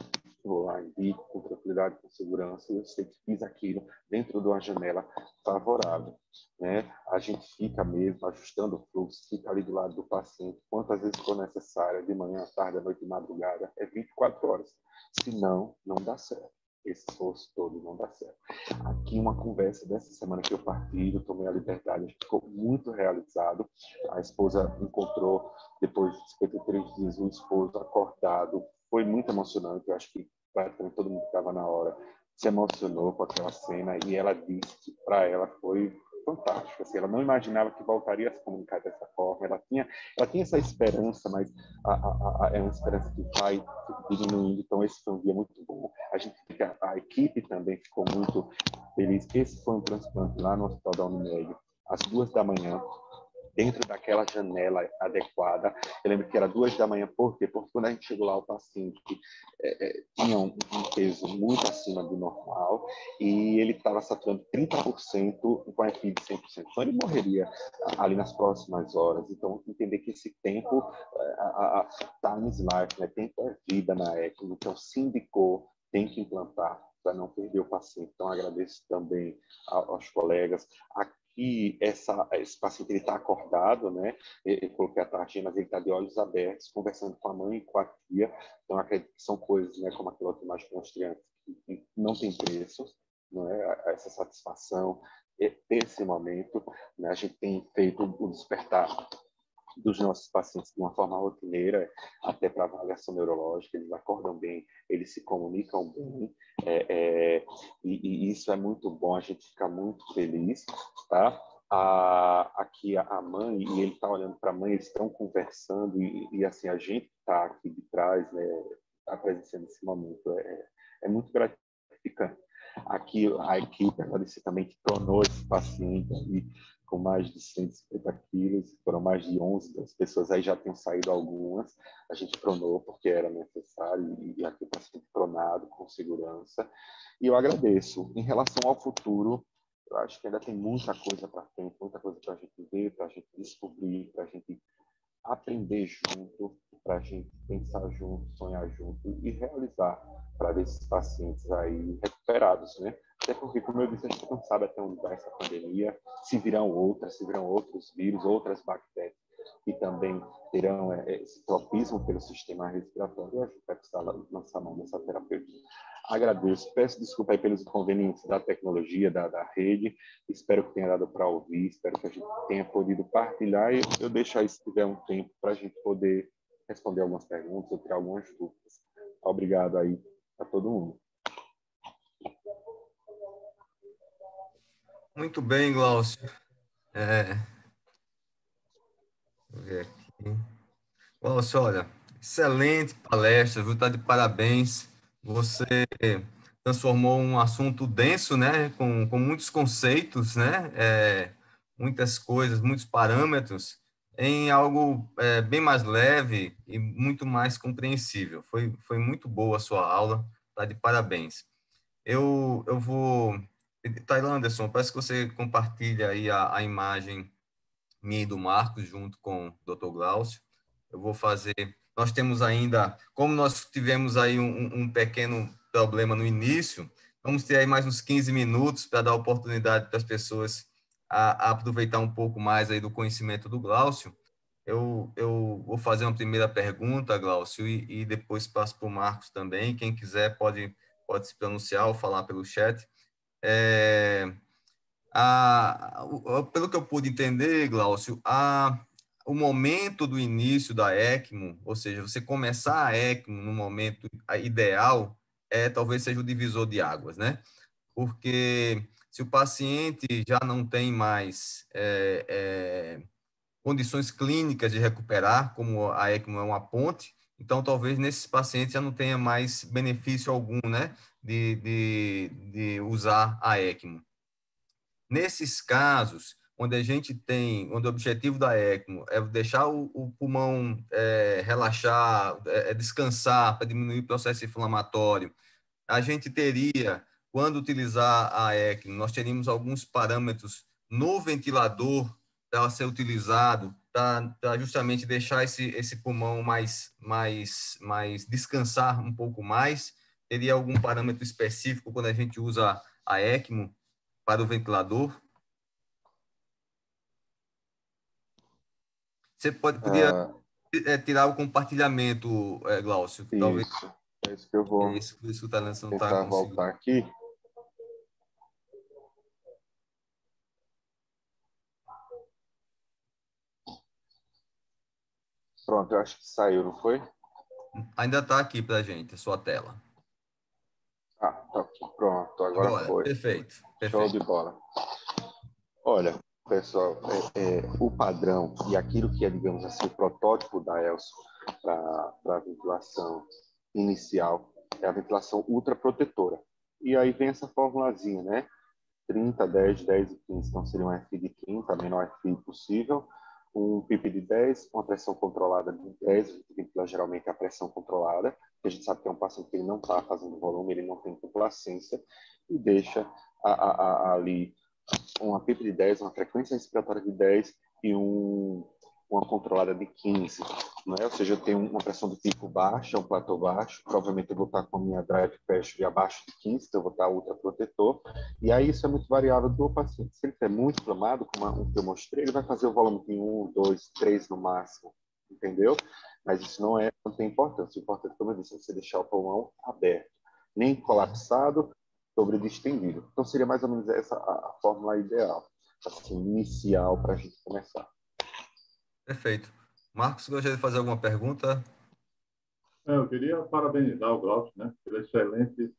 Speaker 4: vou lá, indico com tranquilidade, com segurança, eu sei que fiz aquilo dentro de uma janela favorável, né? A gente fica mesmo ajustando o fluxo, fica ali do lado do paciente, quantas vezes for necessário, de manhã, à tarde, à noite, de madrugada, é 24 horas. Senão, não dá certo. Esse esforço todo não dá certo. Aqui uma conversa dessa semana que eu partilho, tomei a liberdade, a gente ficou muito realizado. A esposa encontrou, depois de 53 dias, o esposo acordado. Foi muito emocionante, eu acho que praticamente todo mundo que estava na hora se emocionou com aquela cena, e ela disse que para ela foi fantástico. Assim, ela não imaginava que voltaria a se comunicar dessa forma. Ela tinha essa esperança, mas é uma esperança que vai diminuindo. Então esse foi um dia muito bom. A equipe também ficou muito feliz. Esse foi um transplante lá no Hospital da Unimed, às 2 da manhã, dentro daquela janela adequada. Eu lembro que era 2 da manhã, por quê? Porque quando a gente chegou lá, o paciente tinha um peso muito acima do normal e ele estava saturando 30% com a EPI de 100%. Então, ele morreria ali nas próximas horas. Então, entender que esse tempo, time is life, né? Tempo é vida na ECMO. Então, se indicou, tem que implantar para não perder o paciente. Então, agradeço também aos colegas. E esse paciente está acordado, né? Eu coloquei a tarjinha, mas ele está de olhos abertos, conversando com a mãe e com a tia. Então, acredito que são coisas, né, como aquela outra imagem com os crianças, que não tem preço, não é? Essa satisfação, esse momento, né? A gente tem feito o despertar dos nossos pacientes de uma forma rotineira, até para avaliação neurológica. Eles acordam bem, eles se comunicam bem, e isso é muito bom, a gente fica muito feliz, tá? Aqui a mãe, e ele está olhando para a mãe, eles estão conversando, e assim, a gente está aqui de trás, né, está presenciando esse momento, é muito gratificante. Aqui a equipe agradecer também que tornou esse paciente aí com mais de 150 quilos, foram mais de 11 das pessoas, aí já tinham saído algumas, a gente pronou porque era necessário, e aqui o paciente pronado, com segurança, e eu agradeço. Em relação ao futuro, eu acho que ainda tem muita coisa para frente, muita coisa para a gente ver, para a gente descobrir, para a gente aprender junto, para a gente pensar junto, sonhar junto e realizar para ver esses pacientes aí recuperados, né? Até porque, como eu disse, a gente não sabe até onde vai essa pandemia, se virão outros vírus, outras bactérias que também terão esse tropismo pelo sistema respiratório, e a gente vai precisar lançar mão dessa terapêutica. Agradeço, peço desculpa aí pelos inconvenientes da tecnologia, da rede, espero que tenha dado para ouvir, espero que a gente tenha podido partilhar, e eu deixo aí, se tiver um tempo, para a gente poder responder algumas perguntas ou tirar algumas dúvidas. Obrigado aí a todo mundo.
Speaker 1: Muito bem, Glaucio. Deixa eu ver aqui. Glaucio, olha, excelente palestra, viu? Tá de parabéns. Você transformou um assunto denso, né? Com muitos conceitos, né? Muitas coisas, muitos parâmetros, em algo bem mais leve e muito mais compreensível. Foi muito boa a sua aula, tá de parabéns. Eu vou... Taila Anderson, peço que você compartilhe aí a imagem minha e do Marcos, junto com o Dr. Glaucio. Eu vou fazer... Nós temos ainda, como nós tivemos aí um pequeno problema no início, vamos ter aí mais uns 15 minutos para dar oportunidade para as pessoas a aproveitar um pouco mais aí do conhecimento do Glaucio. Eu vou fazer uma primeira pergunta, Glaucio, e depois passo para o Marcos também. Quem quiser pode se pronunciar ou falar pelo chat. Pelo que eu pude entender, Glaucio, o momento do início da ECMO, ou seja, você começar a ECMO no momento ideal, talvez seja o divisor de águas, né? Porque se o paciente já não tem mais condições clínicas de recuperar, como a ECMO é uma ponte, então talvez nesses pacientes já não tenha mais benefício algum, né, de usar a ECMO. Nesses casos, onde o objetivo da ECMO é deixar o pulmão relaxar, descansar para diminuir o processo inflamatório, a gente teria, quando utilizar a ECMO, nós teríamos alguns parâmetros no ventilador para ser utilizado, para justamente deixar esse pulmão mais descansar um pouco mais? Teria algum parâmetro específico quando a gente usa a ECMO para o ventilador? Você podia tirar o compartilhamento, Glaucio. Talvez
Speaker 4: Isso. É isso que eu vou
Speaker 1: isso que o Talentos não está
Speaker 4: tentar
Speaker 1: conseguindo.
Speaker 4: voltar aqui. Pronto, eu acho que saiu, não foi?
Speaker 1: Ainda está aqui para a gente, a sua tela.
Speaker 4: Ah, tá aqui. Pronto, agora
Speaker 1: Agora,
Speaker 4: foi.
Speaker 1: perfeito.
Speaker 4: Show de bola. Olha, pessoal, o padrão e aquilo que é, digamos assim, o protótipo da ELSO para a ventilação inicial é a ventilação ultraprotetora. E aí vem essa formulazinha, né? 30, 10, 10 e 15. Então, seria um FI de 15, a menor FI possível. Um PIP de 10, uma pressão controlada de 10. A gente ventila geralmente a pressão controlada, porque a gente sabe que é um paciente que ele não está fazendo volume, ele não tem complacência, e deixa ali uma PIP de 10, uma frequência respiratória de 10 e uma controlada de 15. Né? Ou seja, eu tenho uma pressão do pico baixa, um platô baixo, provavelmente eu vou estar com a minha drive pressure abaixo de 15, então eu vou estar ultraprotetor. E aí isso é muito variável do paciente. Se ele estiver muito inflamado, como um que eu mostrei, ele vai fazer o volume em 1, 2, 3 no máximo, entendeu? Mas isso não tem importância. O importante, como eu disse, é você deixar o pulmão aberto, nem colapsado, sobre distendido. Então seria mais ou menos essa a fórmula ideal, assim, inicial para a gente começar.
Speaker 1: Perfeito. Marcos, gostaria de fazer alguma pergunta?
Speaker 6: Eu queria parabenizar o Glaucio, né, pela excelente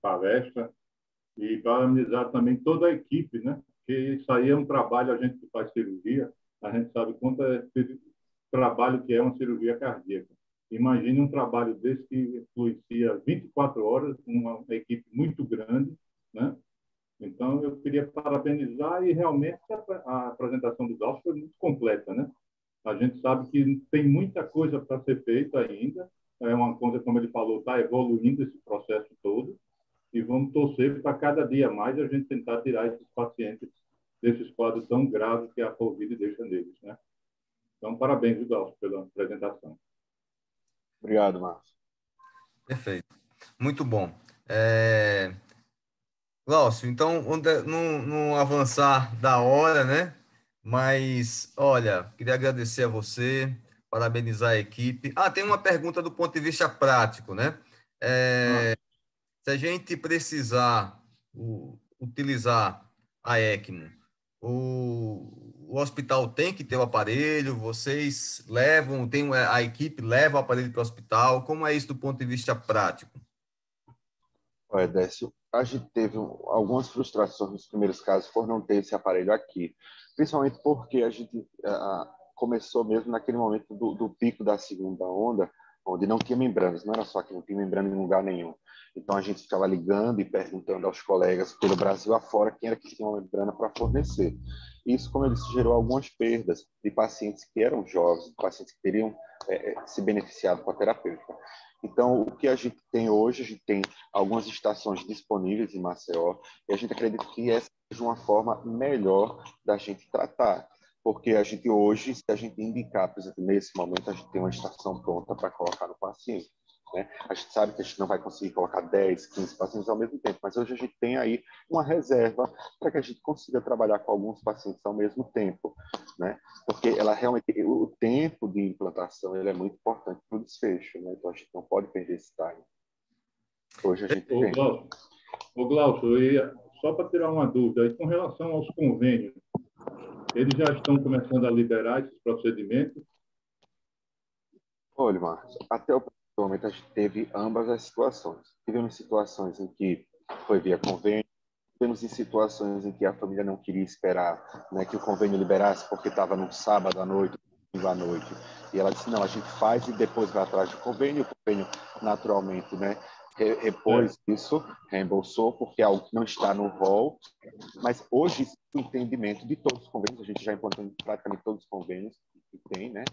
Speaker 6: palestra e parabenizar também toda a equipe, né, que isso aí é um trabalho, a gente que faz cirurgia, a gente sabe quanto é trabalho que é uma cirurgia cardíaca. Imagine um trabalho desse que influencia 24 horas, uma equipe muito grande, né? Então, eu queria parabenizar e realmente a apresentação do Glaucio foi muito completa, né? A gente sabe que tem muita coisa para ser feita ainda, é uma coisa, como ele falou, está evoluindo esse processo todo, e vamos torcer para cada dia mais a gente tentar tirar esses pacientes desses quadros tão graves que a Covid deixa neles, né? Então, parabéns, Glaucio, pela apresentação.
Speaker 4: Obrigado, Marcos.
Speaker 1: Perfeito. Muito bom. Glaucio, então, não avançar da hora, né? Mas, olha, queria agradecer a você, parabenizar a equipe. Tem uma pergunta do ponto de vista prático, né? Se a gente precisar utilizar a ECMO, o hospital tem que ter o aparelho, vocês levam, a equipe leva o aparelho para o hospital, como é isso do ponto de vista prático?
Speaker 4: Olha, Décio, a gente teve algumas frustrações nos primeiros casos por não ter esse aparelho aqui, principalmente porque a gente começou mesmo naquele momento do pico da segunda onda, onde não tinha membranas, não era só que não tinha membrana em lugar nenhum. Então a gente ficava ligando e perguntando aos colegas pelo Brasil afora quem era que tinha uma membrana para fornecer. Isso, como eu disse, gerou algumas perdas de pacientes que eram jovens, de pacientes que teriam se beneficiado com a terapêutica. Então, o que a gente tem hoje, a gente tem algumas estações disponíveis em Maceió, e a gente acredita que essa seja uma forma melhor da gente tratar, porque a gente hoje, se a gente indicar, por exemplo, nesse momento, a gente tem uma estação pronta para colocar no paciente. Né? A gente sabe que a gente não vai conseguir colocar 10, 15 pacientes ao mesmo tempo, mas hoje a gente tem aí uma reserva para que a gente consiga trabalhar com alguns pacientes ao mesmo tempo, né? Porque ela realmente, o tempo de implantação ele é muito importante para o desfecho, né? Então a gente não pode perder esse time. Hoje a gente tem.
Speaker 6: Glaucio, só para tirar uma dúvida, com relação aos convênios, eles já estão começando a liberar esses procedimentos?
Speaker 4: Olha, Marcos, até o momento a gente teve ambas as situações. Tivemos situações em que foi via convênio, tivemos em situações em que a família não queria esperar, né, que o convênio liberasse porque estava no sábado à noite, domingo à noite. E ela disse, não, a gente faz e depois vai atrás do convênio. O convênio, naturalmente, né, repôs isso, reembolsou, porque é algo que não está no rol. Mas hoje, o entendimento de todos os convênios, a gente já implantou praticamente todos os convênios que tem, né?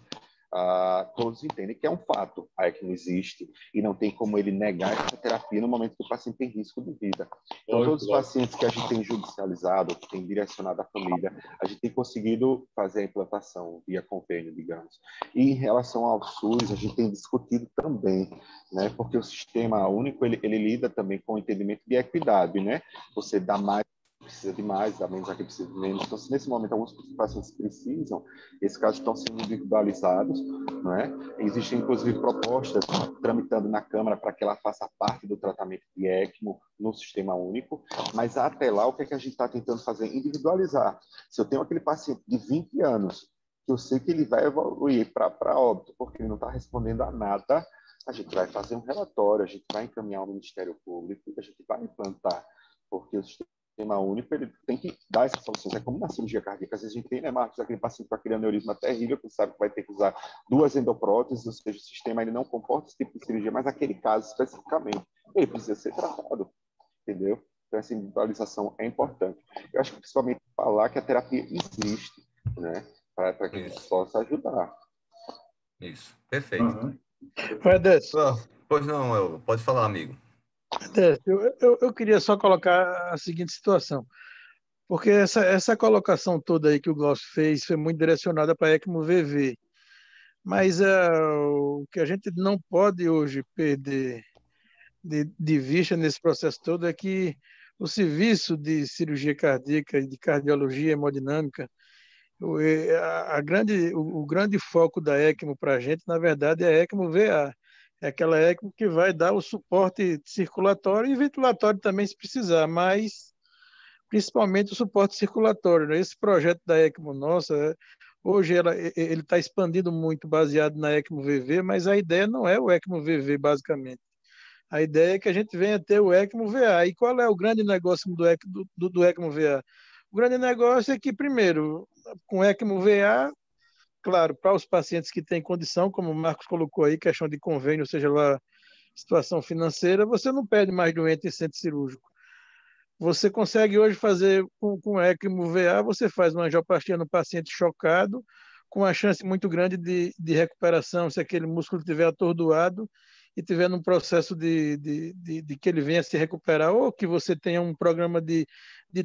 Speaker 4: todos entendem que é um fato. A ECMO existe e não tem como ele negar essa terapia no momento que o paciente tem risco de vida. Então, todos os pacientes que a gente tem judicializado, que tem direcionado a família, a gente tem conseguido fazer a implantação via convênio, digamos. E em relação ao SUS, a gente tem discutido também, né? Porque o sistema único, ele lida também com o entendimento de equidade, né? Você dá mais, precisa de mais, dá menos aqui, precisa de menos. Então, se nesse momento alguns pacientes precisam, esses casos estão sendo individualizados, não é? Existem, inclusive, propostas tramitando na Câmara para que ela faça parte do tratamento de ECMO no sistema único, mas até lá, o que é que a gente está tentando fazer? Individualizar. Se eu tenho aquele paciente de 20 anos, que eu sei que ele vai evoluir para óbito, porque ele não está respondendo a nada, a gente vai fazer um relatório, a gente vai encaminhar ao Ministério Público, a gente vai implantar, porque o sistema único, ele tem que dar essas soluções. É como na cirurgia cardíaca, às vezes a gente tem, né, Marcos, aquele paciente com aquele aneurisma terrível, que sabe que vai ter que usar 2 endopróteses, ou seja, o sistema ele não comporta esse tipo de cirurgia, mas aquele caso especificamente, ele precisa ser tratado, entendeu? Então, essa individualização é importante. Eu acho que principalmente falar que a terapia existe, né, para que a gente possa ajudar.
Speaker 1: Isso, perfeito.
Speaker 6: Uhum.
Speaker 1: Pois não, pode falar, amigo.
Speaker 5: Eu queria só colocar a seguinte situação, porque essa colocação toda aí que o Glaucio fez foi muito direcionada para a ECMO VV, mas o que a gente não pode hoje perder de vista nesse processo todo é que o serviço de cirurgia cardíaca e de cardiologia hemodinâmica, o grande foco da ECMO para a gente, na verdade, é a ECMO VA. É aquela ECMO que vai dar o suporte circulatório e ventilatório também, se precisar, mas principalmente o suporte circulatório, né? Esse projeto da ECMO nossa, hoje ele está expandindo muito, baseado na ECMO VV, mas a ideia não é o ECMO VV, basicamente. A ideia é que a gente venha ter o ECMO VA. E qual é o grande negócio do ECMO VA? O grande negócio é que, primeiro, com o ECMO VA, claro, para os pacientes que têm condição, como o Marcos colocou aí, questão de convênio, ou seja lá, situação financeira, você não perde mais doente em centro cirúrgico. Você consegue hoje fazer com ECMO VA, você faz uma angioplastia no paciente chocado, com uma chance muito grande de recuperação, se aquele músculo estiver atordoado e estiver num processo de que ele venha se recuperar, ou que você tenha um programa de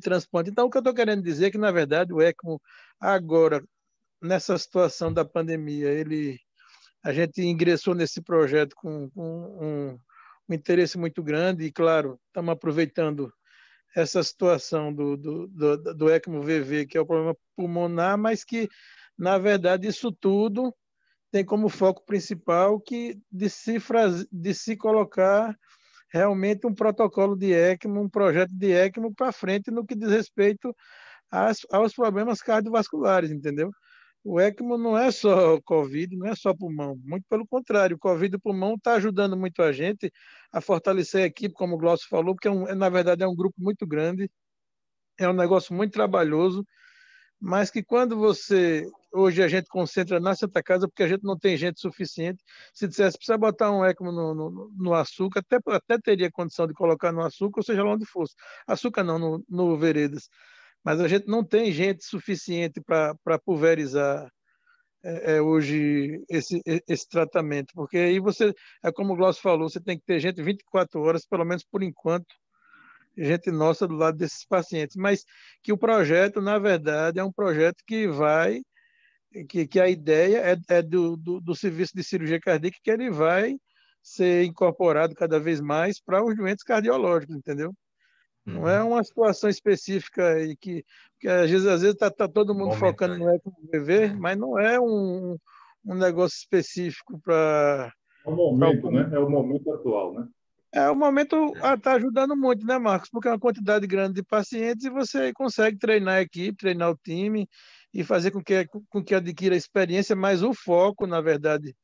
Speaker 5: transplante. Então, o que eu estou querendo dizer é que, na verdade, o ECMO, agora, nessa situação da pandemia, a gente ingressou nesse projeto com um interesse muito grande e, claro, estamos aproveitando essa situação do ECMO VV, que é o problema pulmonar, mas que, na verdade, isso tudo tem como foco principal de se colocar realmente um protocolo de ECMO, um projeto de ECMO para frente no que diz respeito aos problemas cardiovasculares, entendeu? O ECMO não é só Covid, não é só pulmão, muito pelo contrário, o Covid e o pulmão está ajudando muito a gente a fortalecer a equipe, como o Glaucio falou, porque na verdade é um grupo muito grande, é um negócio muito trabalhoso, mas que quando hoje a gente concentra na Santa Casa, porque a gente não tem gente suficiente, se dissesse, precisa botar um ECMO no açúcar, até teria condição de colocar no açúcar, ou seja lá onde fosse. Açúcar não, no Veredas. Mas a gente não tem gente suficiente para pulverizar hoje esse tratamento, porque aí você, é como o Glaucio falou, você tem que ter gente 24 horas, pelo menos por enquanto, gente nossa do lado desses pacientes, mas que o projeto, na verdade, é um projeto que a ideia é do serviço de cirurgia cardíaca, que ele vai ser incorporado cada vez mais para os doentes cardiológicos, entendeu? Não é uma situação específica e que às vezes está todo mundo focando no ECMO-VV, mas não é um negócio específico para...
Speaker 6: É o momento, né? É o momento atual, né?
Speaker 5: O momento está ajudando muito, né, Marcos? Porque é uma quantidade grande de pacientes e você consegue treinar a equipe, treinar o time e fazer com que adquira experiência, mas o foco, na verdade,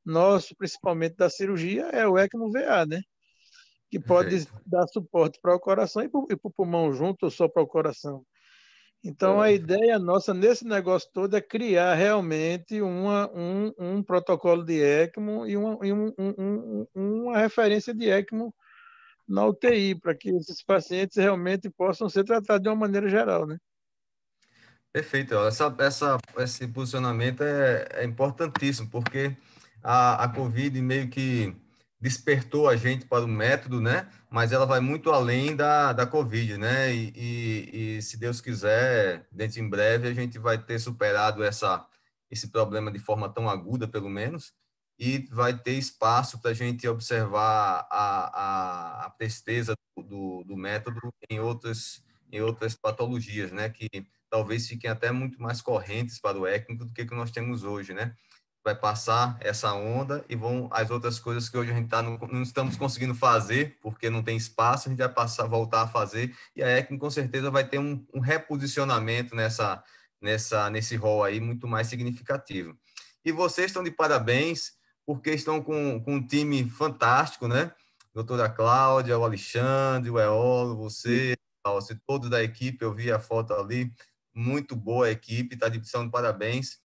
Speaker 5: nosso, principalmente da cirurgia, é o ECMO-VA, né? Que pode
Speaker 1: Perfeito.
Speaker 5: dar suporte para o coração e para o pulmão junto, ou só para o coração. Então, a ideia nossa nesse negócio todo é criar realmente um protocolo de ECMO e uma referência de ECMO na UTI, para que esses pacientes realmente possam ser tratados de uma maneira geral, né?
Speaker 1: Perfeito. Esse posicionamento é importantíssimo, porque a Covid meio que despertou a gente para o método, né? Mas ela vai muito além da Covid, né? E se Deus quiser, dentro em breve, a gente vai ter superado esse problema de forma tão aguda, pelo menos, e vai ter espaço para a gente observar a presteza do método em outras patologias, né? Que talvez fiquem até muito mais correntes para o técnico do que nós temos hoje, né? Vai passar essa onda e vão as outras coisas que hoje a gente não estamos conseguindo fazer porque não tem espaço, a gente vai voltar a fazer, e a ECM com certeza vai ter um reposicionamento nesse rol aí muito mais significativo. E vocês estão de parabéns, porque estão com um time fantástico, né? Doutora Cláudia, o Alexandre, o Eolo, você, todos da equipe, eu vi a foto ali, muito boa a equipe, está de parabéns.